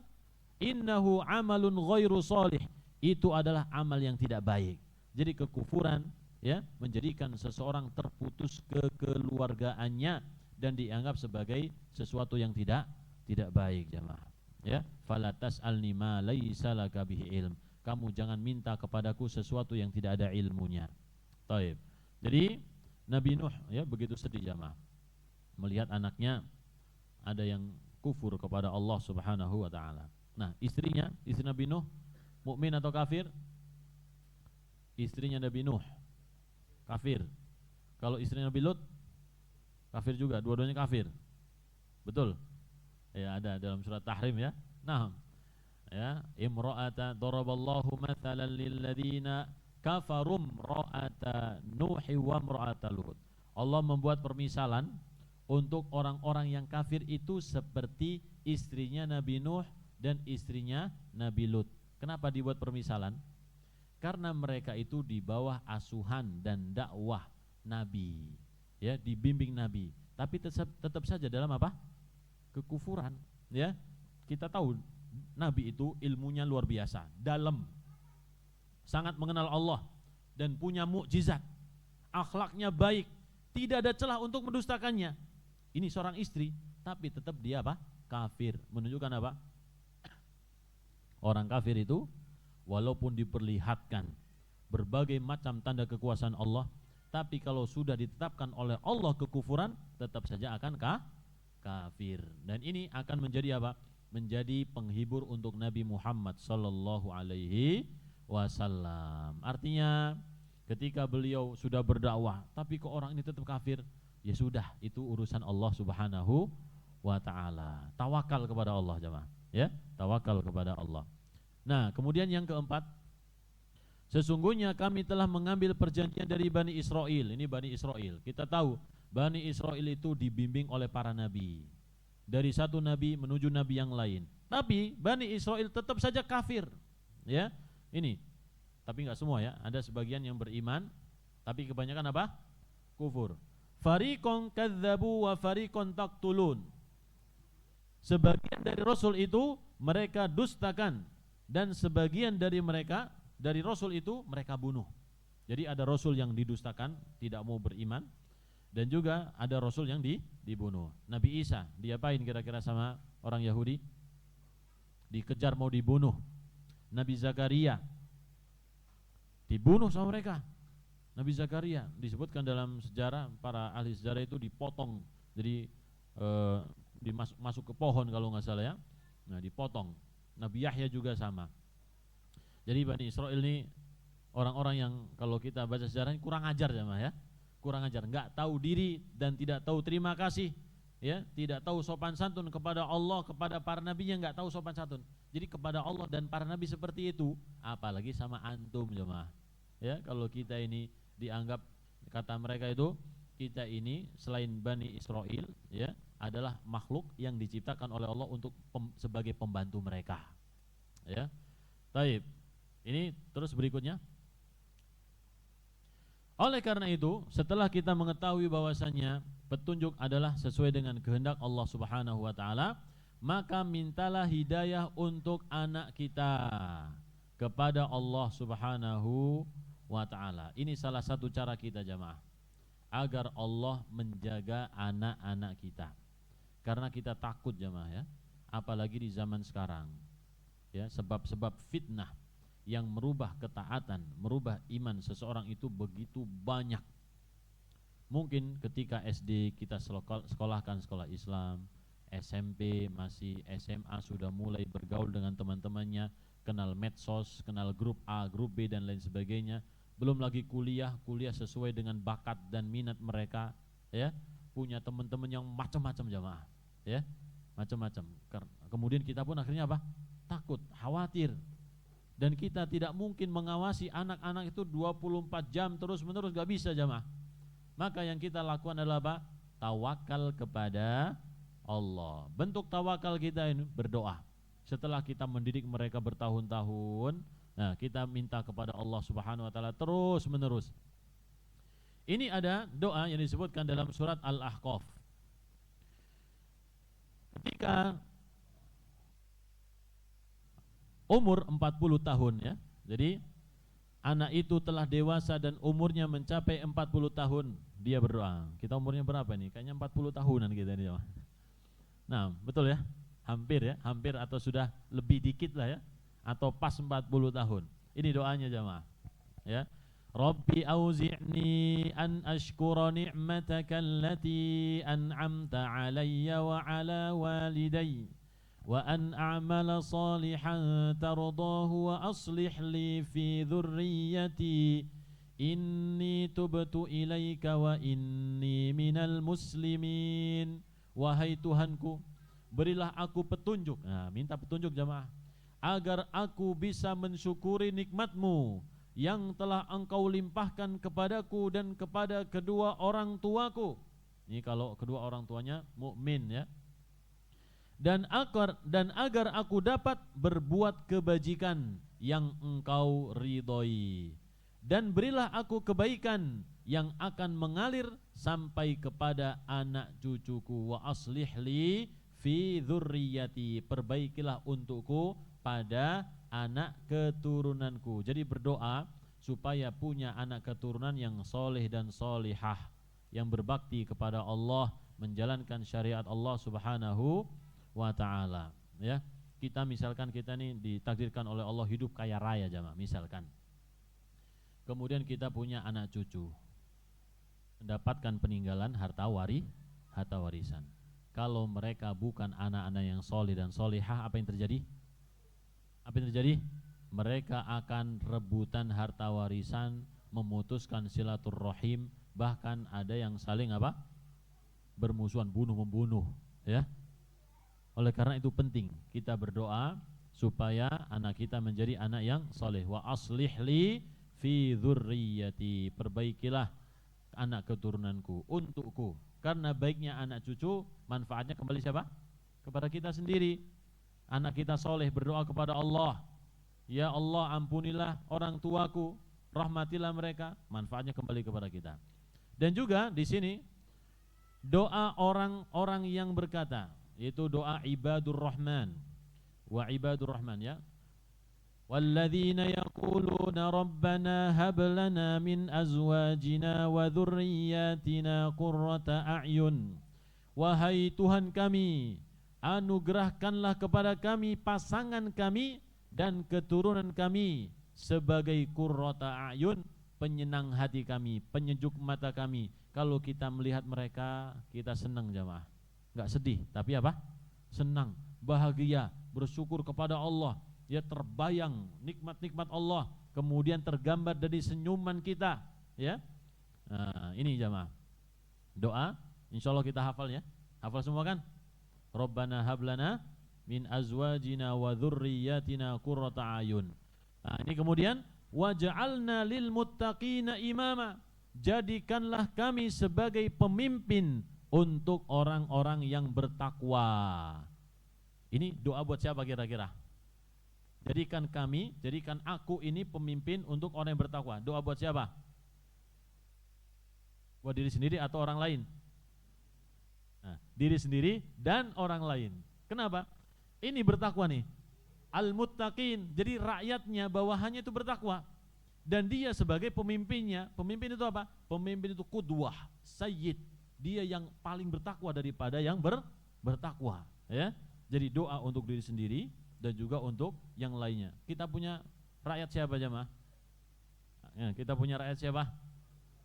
Innahu amalun ghairu salih. Itu adalah amal yang tidak baik. Jadi kekufuran, ya, menjadikan seseorang terputus kekeluargaannya dan dianggap sebagai sesuatu yang tidak baik jemaah. Ya, fala tas'alni ma laisa laka bihi ilm. Kamu jangan minta kepadaku sesuatu yang tidak ada ilmunya. Taib. Jadi Nabi Nuh, ya, begitu sedih jemaah melihat anaknya ada yang kufur kepada Allah Subhanahu wa taala. Nah, istri Nabi Nuh mukmin atau kafir? Istrinya Nabi Nuh kafir. Kalau istri Nabi Lut kafir juga, dua-duanya kafir. Betul? Ya, ada dalam surat Tahrim, ya. Nah, ya, imra'ata daraballahu mathalan lil ladzina kafarum ra'ata Nuhi wa imra'ata Lut. Allah membuat permisalan untuk orang-orang yang kafir itu seperti istrinya Nabi Nuh dan istrinya Nabi Lut. Kenapa dibuat permisalan? Karena mereka itu di bawah asuhan dan dakwah Nabi, ya, dibimbing Nabi, tapi tetap saja dalam apa? Kekufuran, ya. Kita tahu Nabi itu ilmunya luar biasa, dalam, sangat mengenal Allah dan punya mukjizat, akhlaknya baik, tidak ada celah untuk mendustakannya. Ini seorang istri, tapi tetap dia apa? Kafir. Menunjukkan apa? Orang kafir itu walaupun diperlihatkan berbagai macam tanda kekuasaan Allah, tapi kalau sudah ditetapkan oleh Allah kekufuran, tetap saja akan kafir. Dan ini akan menjadi apa? Menjadi penghibur untuk Nabi Muhammad sallallahu alaihi wasallam. Artinya ketika beliau sudah berdakwah tapi kok orang ini tetap kafir, ya sudah, itu urusan Allah Subhanahu wa taala. Tawakal kepada Allah jemaah, ya, tawakal kepada Allah. Nah, kemudian yang keempat, sesungguhnya kami telah mengambil perjanjian dari Bani Israel. Ini Bani Israel. Kita tahu Bani Israel itu dibimbing oleh para nabi, dari satu nabi menuju nabi yang lain. Tapi Bani Israel tetap saja kafir, ya. Ini, tapi enggak semua, ya. Ada sebagian yang beriman, tapi kebanyakan apa? Kufur. Fariqon kadzabu wa fariqon taqtulun. Sebagian dari Rasul itu mereka dustakan, dan sebagian dari mereka, dari Rasul itu mereka bunuh. Jadi ada Rasul yang didustakan, tidak mau beriman, dan juga ada Rasul yang dibunuh. Nabi Isa diapain kira-kira sama orang Yahudi? Dikejar mau dibunuh. Nabi Zakaria dibunuh sama mereka. Nabi Zakaria disebutkan dalam sejarah, para ahli sejarah itu dipotong, jadi masuk ke pohon kalau nggak salah, ya. Nah, dipotong. Nabi Yahya juga sama. Jadi Bani Israel ini orang-orang yang kalau kita baca sejarahnya kurang ajar, ya, kurang ajar, nggak tahu diri dan tidak tahu terima kasih, ya, tidak tahu sopan santun kepada Allah, kepada para nabinya nggak tahu sopan santun. Jadi kepada Allah dan para nabi seperti itu, apalagi sama antum jemaah, ya. Kalau kita ini dianggap, kata mereka itu, kita ini selain Bani Israel, ya, adalah makhluk yang diciptakan oleh Allah untuk sebagai pembantu mereka, ya. Taib. Ini terus berikutnya. Oleh karena itu, setelah kita mengetahui bahwasanya petunjuk adalah sesuai dengan kehendak Allah Subhanahu wa taala, maka mintalah hidayah untuk anak kita kepada Allah Subhanahu wa taala. Ini salah satu cara kita jamaah agar Allah menjaga anak-anak kita. Karena kita takut jamaah ya, apalagi di zaman sekarang. Ya, sebab-sebab fitnah yang merubah ketaatan, merubah iman seseorang itu begitu banyak. Mungkin ketika SD kita sekolahkan sekolah Islam, SMP, masih SMA sudah mulai bergaul dengan teman-temannya, kenal medsos, kenal grup A, grup B dan lain sebagainya. Belum lagi kuliah sesuai dengan bakat dan minat mereka, ya. Punya teman-teman yang macam-macam jamaah, ya. Macam-macam. Kemudian kita pun akhirnya apa? Takut, khawatir. Dan kita tidak mungkin mengawasi anak-anak itu 24 jam terus-menerus, gak bisa jamaah. Maka yang kita lakukan adalah apa? Tawakal kepada Allah. Bentuk tawakal kita ini berdoa. Setelah kita mendidik mereka bertahun-tahun, nah kita minta kepada Allah Subhanahu wa taala terus-menerus. Ini ada doa yang disebutkan dalam surat Al-Ahqaf. Ketika umur 40 tahun ya. Jadi anak itu telah dewasa dan umurnya mencapai 40 tahun, dia berdoa. Kita umurnya berapa nih? Kayaknya 40 tahunan kita ini. Nah, betul ya? Hampir atau sudah lebih dikit lah ya, atau pas 40 tahun. Ini doanya jamaah. Ya. Rabbi auzi'ni an ashkura ni'mataka allati an'amta 'alayya wa 'ala walidayya wa an a'mala salihan tardahu wa aslih li fi dhurriyyati inni tubtu ilaika wa inni minal muslimin. Wahai Tuhanku, berilah aku petunjuk. Nah, minta petunjuk jamaah, agar aku bisa mensyukuri nikmat-Mu yang telah Engkau limpahkan kepadaku dan kepada kedua orang tuaku. Ini kalau kedua orang tuanya mukmin ya. Dan agar aku dapat berbuat kebajikan yang Engkau ridhoi, dan berilah aku kebaikan yang akan mengalir sampai kepada anak cucuku. Wa aslih li fi dzurriyyati, perbaikilah untukku pada anak keturunanku. Jadi berdoa supaya punya anak keturunan yang soleh dan solihah, yang berbakti kepada Allah, menjalankan syariat Allah Subhanahu wa ta'ala. Ya, kita misalkan kita nih ditakdirkan oleh Allah hidup kaya raya jamaah, misalkan. Kemudian kita punya anak cucu, mendapatkan peninggalan harta warisan. Kalau mereka bukan anak-anak yang soleh dan solihah, apa yang terjadi? Apa yang terjadi? Mereka akan rebutan harta warisan, memutuskan silaturrahim, bahkan ada yang saling apa? Bermusuhan, bunuh-membunuh, ya. Oleh karena itu penting kita berdoa supaya anak kita menjadi anak yang soleh. Wa aslih li fi dzurriyyati, perbaikilah anak keturunanku untukku. Karena baiknya anak cucu, manfaatnya kembali siapa? Kepada kita sendiri. Anak kita soleh, berdoa kepada Allah, ya Allah ampunilah orang tuaku, rahmatilah mereka, manfaatnya kembali kepada kita. Dan juga di sini doa orang-orang yang berkata, yaitu doa ibadur rahman wa ibadur rahman ya. Walladzina yaquluna rabbana hab lana min azwajina wa dzurriyyatina qurrata a'yun. Wahai Tuhan kami, anugerahkanlah kepada kami pasangan kami dan keturunan kami sebagai qurrata a'yun, penyenang hati kami, penyejuk mata kami. Kalau kita melihat mereka, kita senang jamaah. Enggak sedih, tapi apa? Senang, bahagia, bersyukur kepada Allah. Ya, terbayang nikmat-nikmat Allah, kemudian tergambar dari senyuman kita, ya. Nah, ini jamaah. Doa, insyaallah kita hafal ya. Hafal semua kan? Rabbana hablana min azwajina wa dzurriyyatina qurrata ayun. Nah, ini kemudian waj'alna lil muttaqina imama, jadikanlah kami sebagai pemimpin untuk orang-orang yang bertakwa. Ini doa buat siapa kira-kira? Jadikan aku ini pemimpin untuk orang yang bertakwa. Doa buat siapa? Buat diri sendiri atau orang lain? Nah, diri sendiri dan orang lain. Kenapa? Ini bertakwa nih. Al-muttaqin, jadi rakyatnya, bawahannya itu bertakwa. Dan dia sebagai pemimpinnya, pemimpin itu apa? Pemimpin itu qudwah, sayyid. Dia yang paling bertakwa daripada yang bertakwa, ya. Jadi doa untuk diri sendiri dan juga untuk yang lainnya. Kita punya rakyat siapa jemaah? Ya, kita punya rakyat siapa?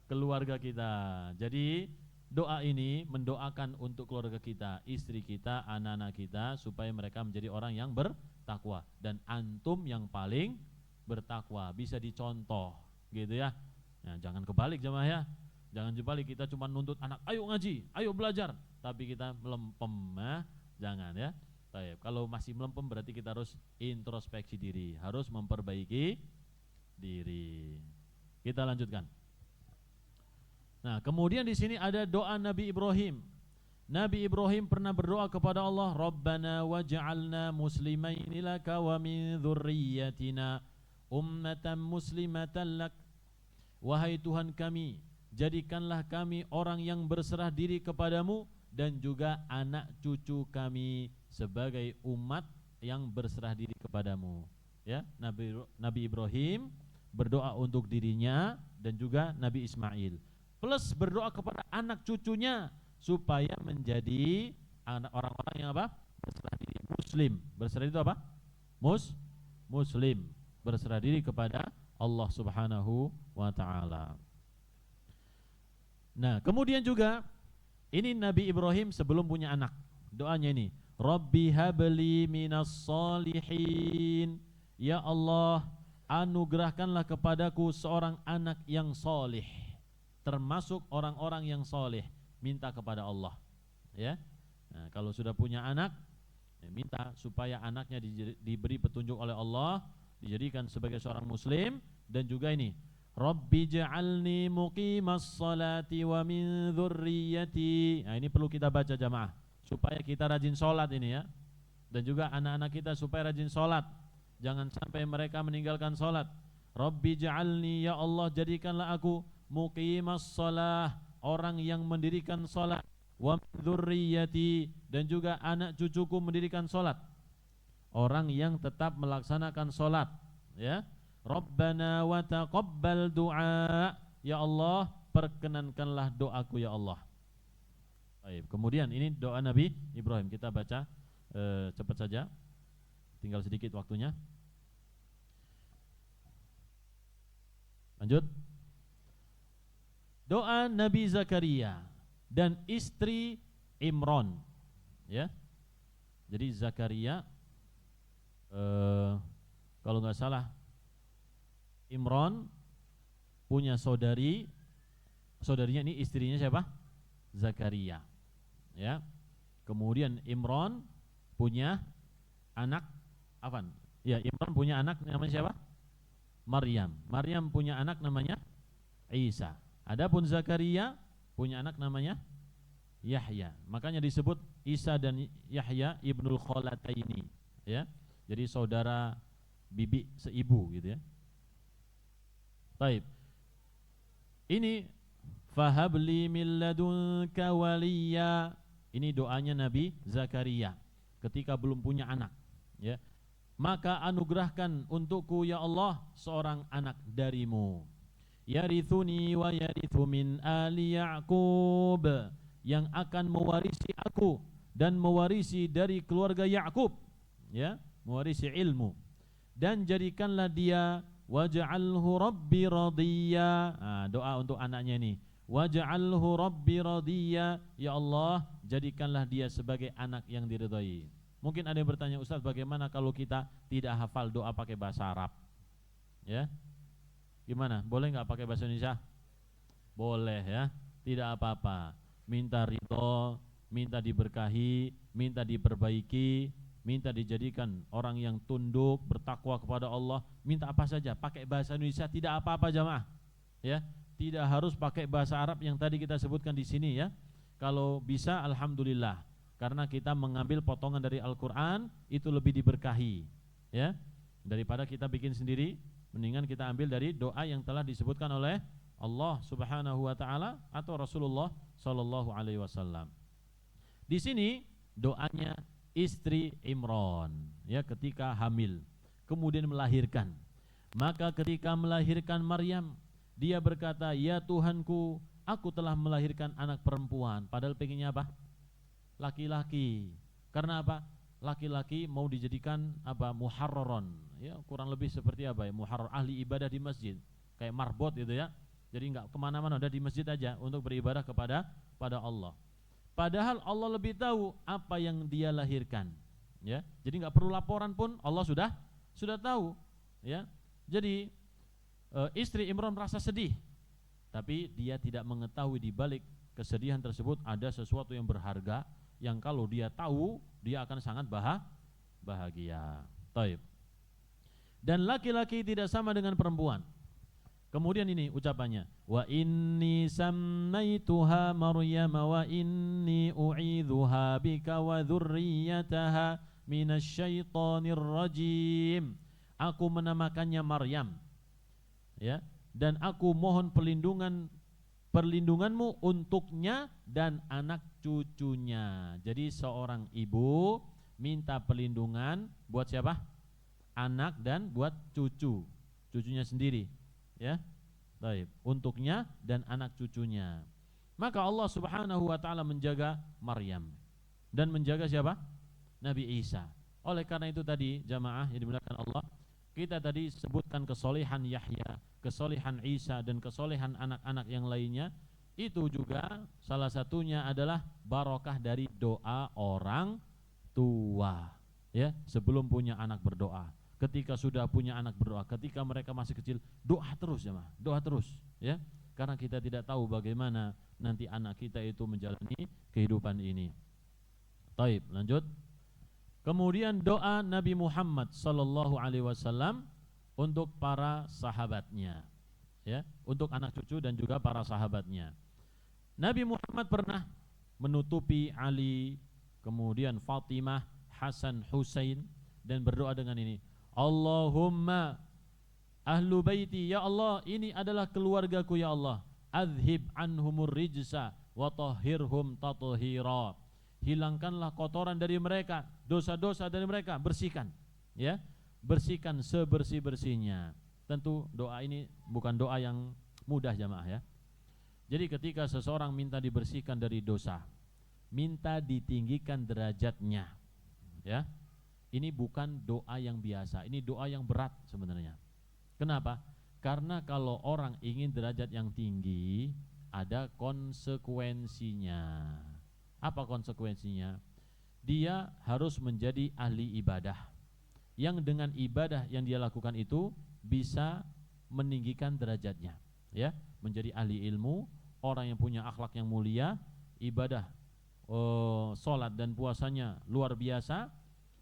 Keluarga kita. Jadi doa ini mendoakan untuk keluarga kita, istri kita, anak-anak kita, supaya mereka menjadi orang yang bertakwa. Dan antum yang paling bertakwa, bisa dicontoh gitu ya. Nah, jangan kebalik jemaah ya. Jangan kebalik, kita cuma nuntut anak, ayo ngaji, ayo belajar, tapi kita melempem, jangan ya. Baik, kalau masih melempem berarti kita harus introspeksi diri, harus memperbaiki diri. Kita lanjutkan. Nah, kemudian di sini ada doa Nabi Ibrahim. Nabi Ibrahim pernah berdoa kepada Allah, Rabbana waj'alna muslimaini laka wa min dzurriyyatina ummatan muslimatan lak. Wahai Tuhan kami, jadikanlah kami orang yang berserah diri kepadamu dan juga anak cucu kami sebagai umat yang berserah diri kepadamu. Ya, Nabi Ibrahim berdoa untuk dirinya dan juga Nabi Ismail. Plus berdoa kepada anak cucunya supaya menjadi orang-orang yang apa? Berserah diri, muslim. Berserah diri itu apa? Muslim. Berserah diri kepada Allah Subhanahu wa taala. Nah, kemudian juga ini Nabi Ibrahim sebelum punya anak. Doanya ini, Rabbi habli minas solihin. Ya Allah, anugerahkanlah kepadaku seorang anak yang solih, termasuk orang-orang yang solih. Minta kepada Allah, ya. Nah, kalau sudah punya anak, ya, minta supaya anaknya diberi petunjuk oleh Allah, dijadikan sebagai seorang muslim. Dan juga ini, Rabbi ja'alni muqimas salati wa min dzurriyyati. Nah, ini perlu kita baca jamaah supaya kita rajin sholat ini ya. Dan juga anak-anak kita supaya rajin sholat. Jangan sampai mereka meninggalkan sholat. Rabbi ja'alni, ya Allah jadikanlah aku muqimas salah, orang yang mendirikan sholat, wa min dzurriyyati, dan juga anak cucuku mendirikan sholat, orang yang tetap melaksanakan sholat, ya. Rabbana wa taqabbal du'a, ya Allah perkenankanlah doaku ya Allah. Baik, kemudian ini doa Nabi Ibrahim, kita baca cepat saja, tinggal sedikit waktunya. Lanjut. Doa Nabi Zakaria dan istri Imran, ya. Jadi Zakaria, kalau nggak salah, Imran punya saudarinya ini istrinya siapa? Zakaria, ya. Kemudian Imran punya anak, Afan. Ya, Imran punya anak namanya siapa? Maryam. Maryam punya anak namanya Isa. Adapun Zakaria punya anak namanya Yahya. Makanya disebut Isa dan Yahya ibnul Kholataini, ya. Jadi saudara bibi seibu gitu ya. Baik. Ini fahabli min ladunka waliya. Ini doanya Nabi Zakaria ketika belum punya anak, ya. Maka anugerahkan untukku ya Allah seorang anak darimu. Yarithuni wa yarithu min ali Ya'qub, yang akan mewarisi aku dan mewarisi dari keluarga Ya'qub, ya, mewarisi ilmu. Dan jadikanlah dia waj'alhu rabbi radiyya. Nah, doa untuk anaknya ini. Waj'alhu rabbi radiyya, ya Allah jadikanlah dia sebagai anak yang diridhai. Mungkin ada yang bertanya, Ustaz, bagaimana kalau kita tidak hafal doa pakai bahasa Arab? Ya. Gimana? Boleh nggak pakai bahasa Indonesia? Boleh ya, tidak apa-apa. Minta ridho, minta diberkahi, minta diperbaiki, minta dijadikan orang yang tunduk, bertakwa kepada Allah. Minta apa saja, pakai bahasa Indonesia tidak apa-apa jamaah. Ya, tidak harus pakai bahasa Arab yang tadi kita sebutkan di sini ya. Kalau bisa alhamdulillah, karena kita mengambil potongan dari Al-Quran itu lebih diberkahi, ya, daripada kita bikin sendiri. Mendingan kita ambil dari doa yang telah disebutkan oleh Allah Subhanahu wa taala atau Rasulullah sallallahu alaihi wasallam. Di sini doanya istri Imran, ya, ketika hamil, kemudian melahirkan. Maka ketika melahirkan Maryam, dia berkata, "Ya Tuhanku, aku telah melahirkan anak perempuan." Padahal pengennya apa? Laki-laki. Karena apa? Laki-laki mau dijadikan apa? Muharraron. Ya, kurang lebih seperti apa ya? Muharrar, ahli ibadah di masjid. Kayak marbot gitu ya. Jadi enggak kemana-mana, udah di masjid aja untuk beribadah pada Allah. Padahal Allah lebih tahu apa yang dia lahirkan. Ya, jadi enggak perlu laporan pun Allah sudah tahu. Ya, jadi istri Imran merasa sedih, tapi dia tidak mengetahui di balik kesedihan tersebut ada sesuatu yang berharga yang kalau dia tahu dia akan sangat bahagia. Taib. Dan laki-laki tidak sama dengan perempuan. Kemudian ini ucapannya, wa inni sammaituha Maryam wa inni u'idzuha bika wa dzurriyyataha minasyaitonir rajim. Aku menamakannya Maryam, ya, dan aku mohon perlindunganmu untuknya dan anak cucunya. Jadi seorang ibu minta perlindungan buat siapa? Anak dan buat cucunya sendiri, ya. Baik, untuknya dan anak cucunya. Maka Allah Subhanahu wa taala menjaga Maryam dan menjaga siapa? Nabi Isa. Oleh karena itu tadi jamaah yang dimuliakan Allah, kita tadi sebutkan kesolehan Yahya, kesolehan Isa, dan kesolehan anak-anak yang lainnya. Itu juga salah satunya adalah barokah dari doa orang tua, ya, sebelum punya anak berdoa, ketika sudah punya anak berdoa, ketika mereka masih kecil doa terus, ya, doa terus, ya, karena kita tidak tahu bagaimana nanti anak kita itu menjalani kehidupan ini. Taib, lanjut. Kemudian doa Nabi Muhammad sallallahu alaihi wasallam untuk para sahabatnya, ya, untuk anak cucu dan juga para sahabatnya. Nabi Muhammad pernah menutupi Ali, kemudian Fatimah, Hasan, Husain, dan berdoa dengan ini, Allahumma ahlu baiti, ya Allah, ini adalah keluargaku, ya Allah, adhib anhumur rijsa wa tahhirhum tathira. Hilangkanlah kotoran dari mereka, dosa-dosa dari mereka, bersihkan, ya, bersihkan sebersih-bersihnya. Tentu doa ini bukan doa yang mudah jamaah, ya. Jadi ketika seseorang minta dibersihkan dari dosa, minta ditinggikan derajatnya, ya, ini bukan doa yang biasa, ini doa yang berat sebenarnya. Kenapa? Karena kalau orang ingin derajat yang tinggi, ada konsekuensinya. Apa konsekuensinya? Dia harus menjadi ahli ibadah, yang dengan ibadah yang dia lakukan itu bisa meninggikan derajatnya, ya, menjadi ahli ilmu, orang yang punya akhlak yang mulia, ibadah, sholat dan puasanya luar biasa.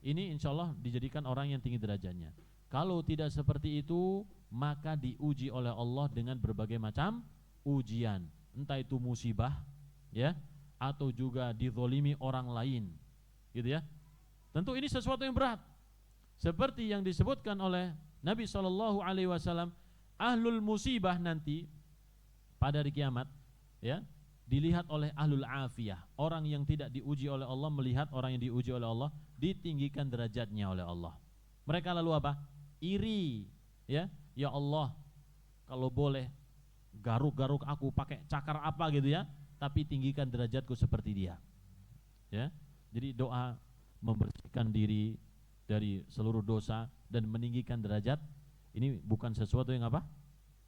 Ini insya Allah dijadikan orang yang tinggi derajatnya. Kalau tidak seperti itu, maka diuji oleh Allah dengan berbagai macam ujian, entah itu musibah, ya, atau juga dizolimi orang lain, gitu ya. Tentu ini sesuatu yang berat, seperti yang disebutkan oleh Nabi SAW, ahlul musibah nanti pada hari kiamat, ya, dilihat oleh ahlul afiyah, orang yang tidak diuji oleh Allah melihat orang yang diuji oleh Allah, ditinggikan derajatnya oleh Allah. Mereka lalu apa? Iri, ya, ya Allah, kalau boleh garuk-garuk aku pakai cakar apa gitu, ya, tapi tinggikan derajatku seperti dia, ya. Jadi doa membersihkan diri dari seluruh dosa dan meninggikan derajat ini bukan sesuatu yang apa?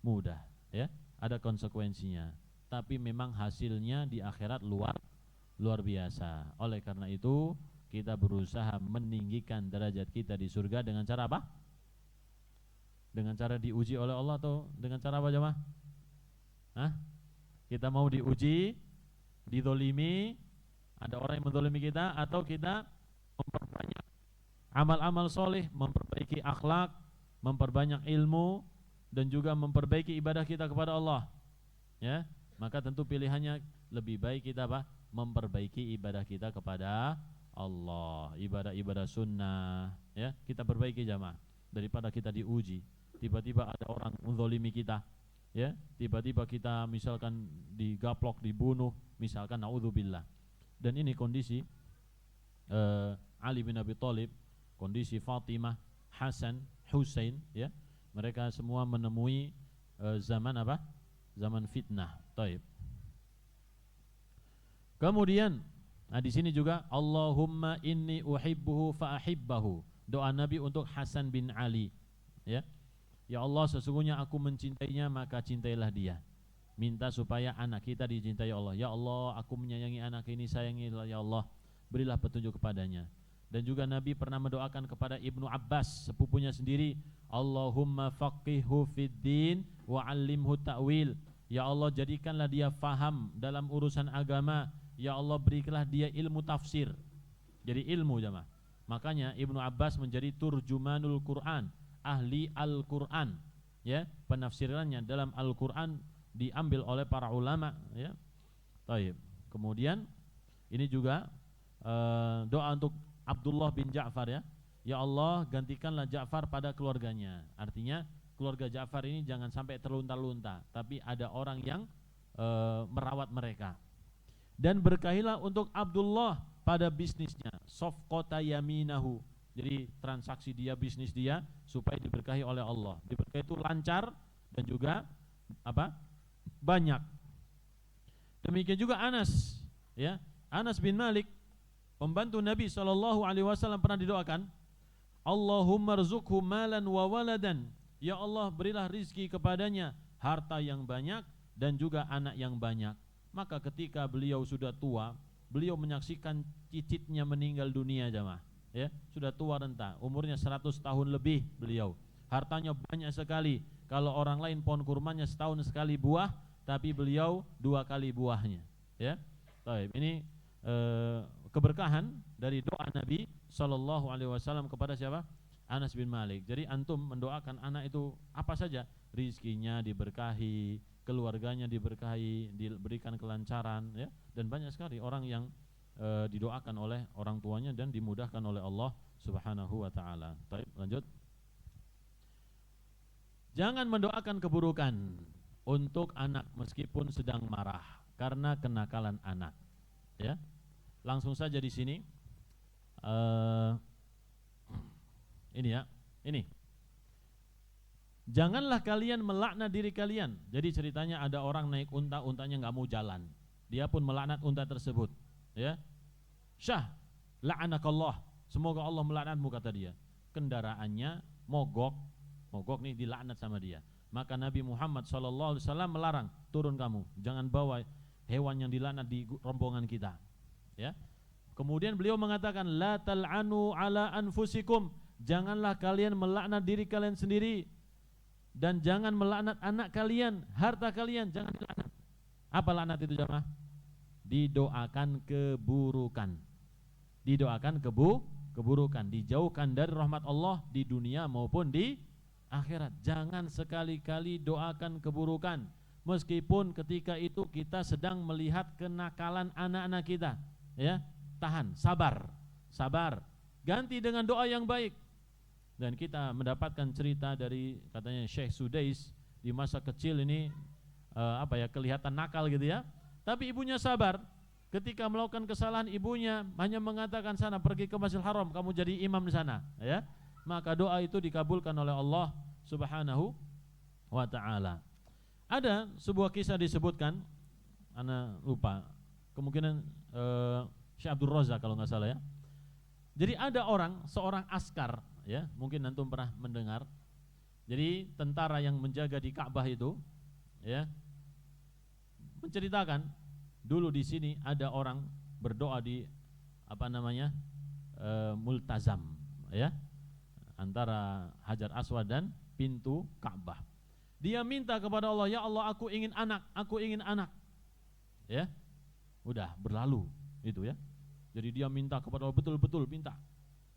Mudah, ya. Ada konsekuensinya, tapi memang hasilnya di akhirat luar biasa. Oleh karena itu kita berusaha meninggikan derajat kita di surga dengan cara apa? Dengan cara diuji oleh Allah atau dengan cara apa jemaah? Hah? Kita mau diuji, didolimi, ada orang yang mendolimi kita, atau kita memperbanyak amal-amal soleh, memperbaiki akhlak, memperbanyak ilmu, dan juga memperbaiki ibadah kita kepada Allah, ya. Maka tentu pilihannya lebih baik kita apa? Memperbaiki ibadah kita kepada Allah, ibadah-ibadah sunnah, ya, kita perbaiki jamaah, daripada kita diuji, tiba-tiba ada orang mendolimi kita, ya, tiba-tiba kita misalkan digaplok, dibunuh, misalkan naudzubillah. Dan ini kondisi Ali bin Abi Thalib, kondisi Fatimah, Hasan, Husain, ya. Mereka semua menemui zaman apa? Zaman fitnah. Taib. Kemudian, nah di sini juga Allahumma inni uhibbuhu fa ahibbahu. Doa Nabi untuk Hasan bin Ali, ya. Ya Allah, sesungguhnya aku mencintainya, maka cintailah dia. Minta supaya anak kita dicintai Allah. Ya Allah, aku menyayangi anak ini, sayangilah ya Allah, berilah petunjuk kepadanya. Dan juga Nabi pernah mendoakan kepada Ibnu Abbas, sepupunya sendiri, Allahumma faqihhu fid din wa 'allimhu ta'wil. Ya Allah, jadikanlah dia faham dalam urusan agama. Ya Allah, berikanlah dia ilmu tafsir. Jadi ilmu jemaah. Makanya Ibnu Abbas menjadi turjumanul Quran, ahli Al-Quran, ya. Penafsirannya dalam Al-Quran diambil oleh para ulama, ya. Taib. Kemudian ini juga doa untuk Abdullah bin Ja'far, ya. Ya Allah, gantikanlah Ja'far pada keluarganya. Artinya keluarga Ja'far ini jangan sampai terlunta-lunta, tapi ada orang yang merawat mereka. Dan berkahilah untuk Abdullah pada bisnisnya, safqata yaminahu. Jadi transaksi dia, bisnis dia supaya diberkahi oleh Allah. Diberkahi itu lancar dan juga apa? Banyak. Demikian juga Anas, ya. Anas bin Malik, pembantu Nabi SAW, pernah didoakan, Allahumma rzuqhu malan wa waladan. Ya Allah, berilah rizki kepadanya harta yang banyak dan juga anak yang banyak. Maka ketika beliau sudah tua, beliau menyaksikan cicitnya meninggal dunia jemaah, ya. Sudah tua renta, umurnya 100 tahun lebih beliau. Hartanya banyak sekali. Kalau orang lain pohon kurmanya setahun sekali buah, tapi beliau 2 kali buahnya, ya. Baik, ini keberkahan dari doa Nabi SAW kepada siapa? Anas bin Malik. Jadi antum mendoakan anak itu apa saja, rizkinya diberkahi, keluarganya diberkahi, diberikan kelancaran, ya. Dan banyak sekali orang yang didoakan oleh orang tuanya dan dimudahkan oleh Allah Subhanahu wa taala. Baik, lanjut. Jangan mendoakan keburukan untuk anak meskipun sedang marah karena kenakalan anak, ya. Langsung saja di sini ini, ya. Ini. Janganlah kalian melaknat diri kalian. Jadi ceritanya ada orang naik unta, untanya nggak mau jalan. Dia pun melaknat unta tersebut, ya. Syah, la'anakallah. Semoga Allah melaknatmu, kata dia. Kendaraannya mogok nih, dilaknat sama dia. Maka Nabi Muhammad SAW melarang, turun kamu, jangan bawa hewan yang dilaknat di rombongan kita, ya. Kemudian beliau mengatakan, la tal'anu ala anfusikum. Janganlah kalian melaknat diri kalian sendiri. Dan jangan melaknat anak kalian, harta kalian, jangan dilaknat. Apa laknat itu jemaah? Didoakan keburukan. Didoakan keburukan, dijauhkan dari rahmat Allah di dunia maupun di akhirat. Jangan sekali-kali doakan keburukan, meskipun ketika itu kita sedang melihat kenakalan anak-anak kita, ya. Tahan, sabar. Ganti dengan doa yang baik. Dan kita mendapatkan cerita dari katanya Syekh Sudais, di masa kecil ini kelihatan nakal gitu, ya. Tapi ibunya sabar. Ketika melakukan kesalahan, ibunya hanya mengatakan, sana pergi ke Masjidil Haram, kamu jadi imam di sana, ya. Maka doa itu dikabulkan oleh Allah Subhanahu wa taala. Ada sebuah kisah disebutkan, ana lupa, kemungkinan Syekh Abdul Razak kalau nggak salah, ya. Jadi ada seorang askar, ya, mungkin antum pernah mendengar. Jadi tentara yang menjaga di Ka'bah itu, ya, menceritakan dulu di sini ada orang berdoa di multazam, ya, antara Hajar Aswad dan pintu Ka'bah. Dia minta kepada Allah, ya Allah, aku ingin anak, ya. Udah berlalu itu, ya. Jadi dia minta kepada Allah, betul-betul minta.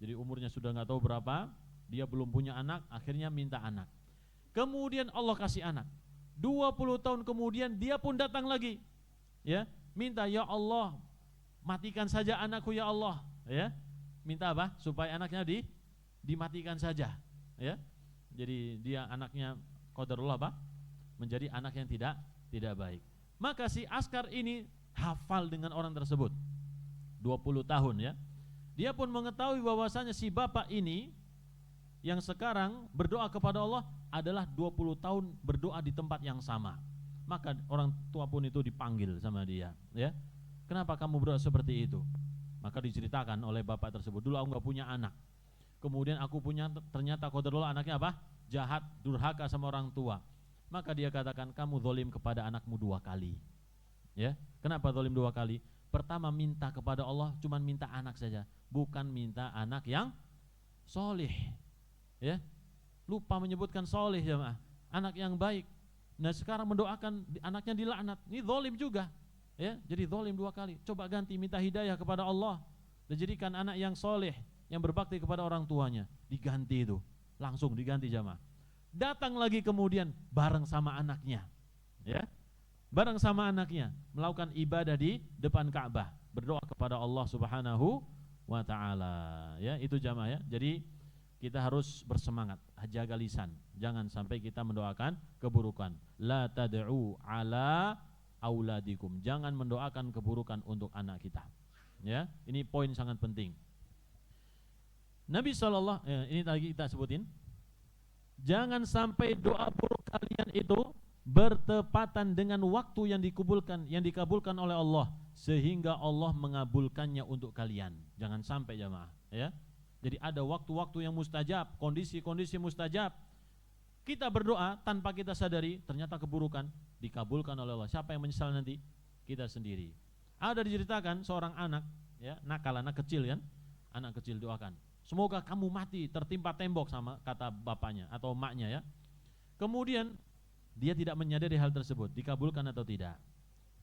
Jadi umurnya sudah nggak tahu berapa, dia belum punya anak, akhirnya minta anak. Kemudian Allah kasih anak. 20 tahun kemudian dia pun datang lagi, ya, minta, ya Allah, matikan saja anakku ya Allah, ya. Minta apa? Supaya anaknya dimatikan saja, ya. Jadi dia anaknya qadarullah menjadi anak yang tidak baik. Maka si askar ini hafal dengan orang tersebut. 20 tahun ya. Dia pun mengetahui bahwasanya si bapak ini yang sekarang berdoa kepada Allah adalah 20 tahun berdoa di tempat yang sama. Maka orang tua pun itu dipanggil sama dia, ya. Kenapa kamu berdoa seperti itu? Maka diceritakan oleh bapak tersebut, dulu aku nggak punya anak. Kemudian aku punya, ternyata qadarullah anaknya apa? Jahat, durhaka sama orang tua. Maka dia katakan, kamu zalim kepada anakmu 2 kali. Ya, kenapa zalim 2 kali? Pertama minta kepada Allah cuman minta anak saja, bukan minta anak yang soleh. Ya, lupa menyebutkan soleh jemaah, anak yang baik. Nah sekarang mendoakan anaknya dilaknat, ini zalim juga. Ya, jadi zalim 2 kali. Coba ganti, minta hidayah kepada Allah dan jadikan anak yang soleh, yang berbakti kepada orang tuanya. Diganti itu, langsung diganti jemaah. Datang lagi kemudian bareng sama anaknya, ya. Bareng sama anaknya melakukan ibadah di depan Ka'bah, berdoa kepada Allah Subhanahu wa taala. Ya, itu jamaah ya. Jadi kita harus bersemangat, jaga lisan. Jangan sampai kita mendoakan keburukan. La tad'u ala auladikum. Jangan mendoakan keburukan untuk anak kita. Ya, ini poin sangat penting. Nabi sallallahu ini tadi kita sebutin. Jangan sampai doa buruk kalian itu bertepatan dengan waktu yang dikabulkan oleh Allah sehingga Allah mengabulkannya untuk kalian. Jangan sampai jamaah, ya. Jadi ada waktu-waktu yang mustajab, kondisi-kondisi mustajab. Kita berdoa tanpa kita sadari ternyata keburukan dikabulkan oleh Allah. Siapa yang menyesal nanti? Kita sendiri. Ada diceritakan seorang anak, ya, nakal, anak kecil kan? Anak kecil doakan, semoga kamu mati tertimpa tembok, sama kata bapaknya atau emaknya ya. Kemudian dia tidak menyadari hal tersebut, dikabulkan atau tidak.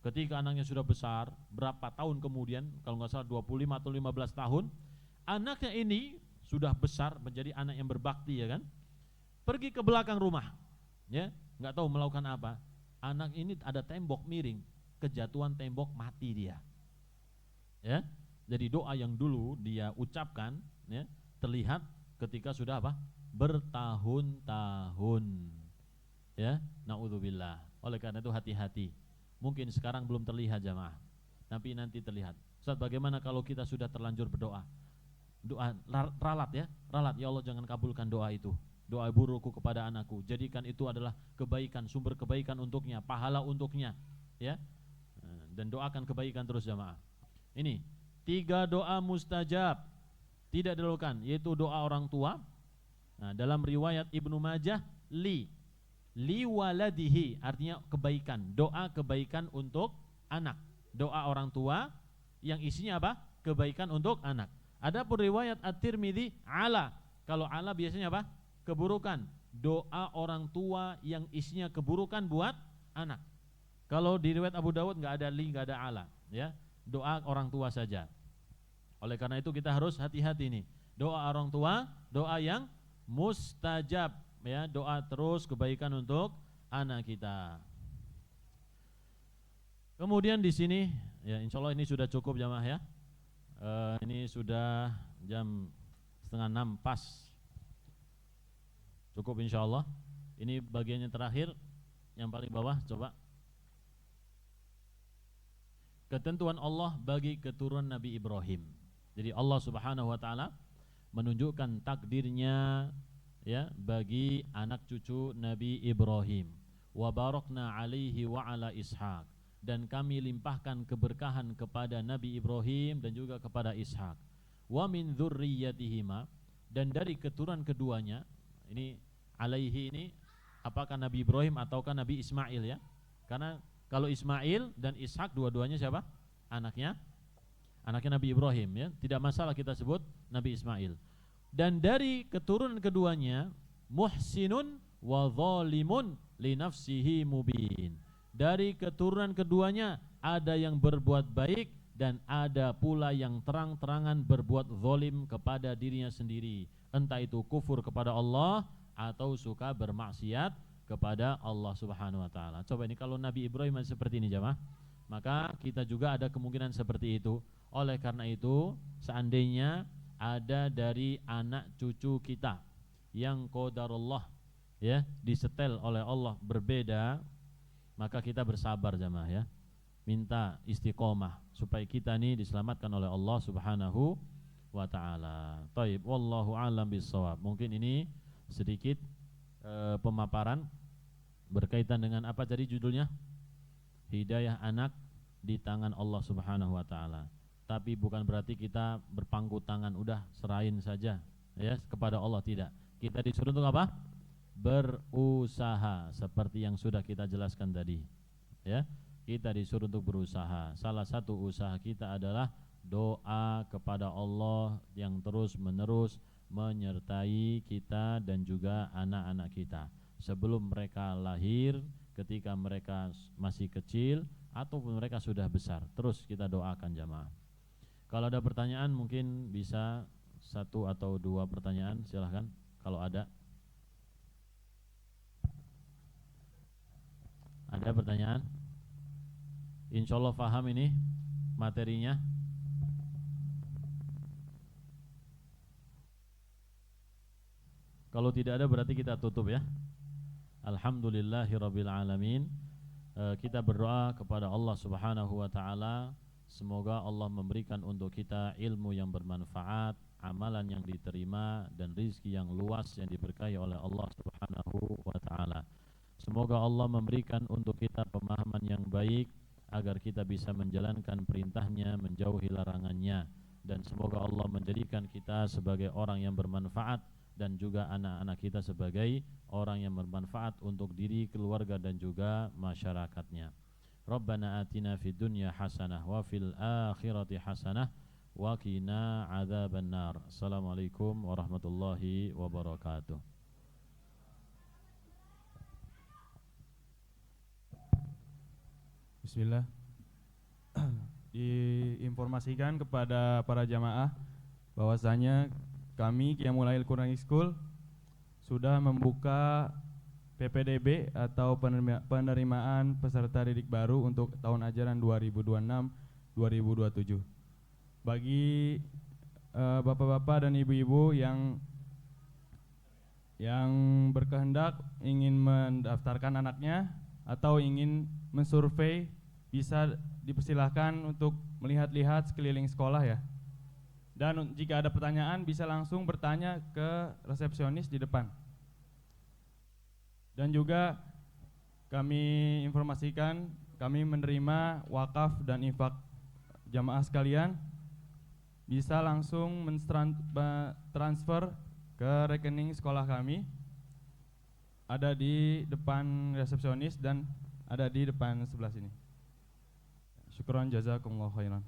Ketika anaknya sudah besar, berapa tahun kemudian, kalau nggak salah 25 atau 15 tahun, anaknya ini sudah besar, menjadi anak yang berbakti ya kan. Pergi ke belakang rumah, ya, nggak tahu melakukan apa. Anak ini ada tembok miring, kejatuhan tembok, mati dia. Ya, jadi doa yang dulu dia ucapkan, ya, terlihat ketika sudah apa? Bertahun-tahun. Ya, naudzubillah. Oleh karena itu hati-hati. Mungkin sekarang belum terlihat jamaah, tapi nanti terlihat. Ustaz, bagaimana kalau kita sudah terlanjur berdoa? Doa ralat ya, ralat, ya Allah jangan kabulkan doa itu. Doa burukku kepada anakku, jadikan itu adalah kebaikan, sumber kebaikan untuknya, pahala untuknya, ya. Dan doakan kebaikan terus jamaah. Ini 3 doa mustajab tidak dilakukan, yaitu doa orang tua. Nah, dalam riwayat Ibnu Majah, li waladihi, artinya kebaikan, doa kebaikan untuk anak. Doa orang tua yang isinya apa? Kebaikan untuk anak. Adapun riwayat At-Tirmidzi, ala, kalau ala biasanya apa? Keburukan. Doa orang tua yang isinya keburukan buat anak. Kalau di riwayat Abu Dawud nggak ada li, nggak ada ala, ya. Doa orang tua saja. Oleh karena itu kita harus hati-hati nih. Doa orang tua, doa yang mustajab, ya, doa terus kebaikan untuk anak kita. Kemudian di sini, ya, insya Allah ini sudah cukup jamaah ya. Ini sudah jam 5:30 pas. Cukup insya Allah. Ini bagian yang terakhir, yang paling bawah, coba. Ketentuan Allah bagi keturunan Nabi Ibrahim. Jadi Allah Subhanahu wa taala menunjukkan takdirnya, ya, bagi anak cucu Nabi Ibrahim. Wa barakna alaihi wa ala Ishaq, dan kami limpahkan keberkahan kepada Nabi Ibrahim dan juga kepada Ishaq. Wa min dzurriyyatihima, dan dari keturunan keduanya. Ini alaihi ini apakah Nabi Ibrahim ataukah Nabi Ismail ya? Karena kalau Ismail dan Ishak dua-duanya siapa? Anaknya Nabi Ibrahim ya. Tidak masalah kita sebut Nabi Ismail. Dan dari keturunan keduanya muhsinun wa zalimun li nafsihi mubin. Dari keturunan keduanya ada yang berbuat baik dan ada pula yang terang-terangan berbuat zalim kepada dirinya sendiri. Entah itu kufur kepada Allah atau suka bermaksiat kepada Allah Subhanahu wa taala. Coba ini kalau Nabi Ibrahim seperti ini jamaah, maka kita juga ada kemungkinan seperti itu. Oleh karena itu, seandainya ada dari anak cucu kita yang qadarullah, ya, disetel oleh Allah berbeda, maka kita bersabar jamaah ya. minta istiqomah supaya kita ini diselamatkan oleh Allah Subhanahu wa taala. Taib, wallahu a'lam bissawab. Mungkin ini sedikit pemaparan berkaitan dengan apa tadi judulnya? Hidayah anak di tangan Allah Subhanahu wa taala. Tapi bukan berarti kita berpangku tangan udah serahin saja ya kepada Allah, tidak. Kita disuruh untuk apa? Berusaha seperti yang sudah kita jelaskan tadi. Ya. Kita disuruh untuk berusaha. Salah satu usaha kita adalah doa kepada Allah yang terus-menerus menyertai kita dan juga anak-anak kita sebelum mereka lahir, ketika mereka masih kecil ataupun mereka sudah besar. Terus kita doakan jamaah. Kalau ada pertanyaan mungkin bisa satu atau dua pertanyaan, silahkan kalau ada. Ada pertanyaan? Insya Allah paham ini materinya. Kalau tidak ada berarti kita tutup ya. Alhamdulillahirabbil alamin. Kita berdoa kepada Allah Subhanahu wa taala, semoga Allah memberikan untuk kita ilmu yang bermanfaat, amalan yang diterima dan rizki yang luas yang diberkahi oleh Allah Subhanahu wa taala. Semoga Allah memberikan untuk kita pemahaman yang baik agar kita bisa menjalankan perintahnya, menjauhi larangannya, dan semoga Allah menjadikan kita sebagai orang yang bermanfaat dan juga anak-anak kita sebagai orang yang bermanfaat untuk diri, keluarga dan juga masyarakatnya. Rabbana atina fid dunya hasanah wa fil akhirati hasanah wa qina adzabannar. Assalamualaikum warahmatullahi wabarakatuh. Bismillah. Diinformasikan kepada para jamaah bahwasanya kami Qiyamul Lail Quranic School sudah membuka PPDB atau penerimaan peserta didik baru untuk tahun ajaran 2026-2027. Bagi bapak-bapak dan ibu-ibu yang berkehendak ingin mendaftarkan anaknya atau ingin mensurvei, bisa dipersilahkan untuk melihat-lihat sekeliling sekolah ya. Dan jika ada pertanyaan bisa langsung bertanya ke resepsionis di depan. Dan juga kami informasikan kami menerima wakaf dan infak jamaah sekalian, bisa langsung transfer ke rekening sekolah kami, ada di depan resepsionis dan ada di depan sebelah sini. Syukran jazakumullah khairan.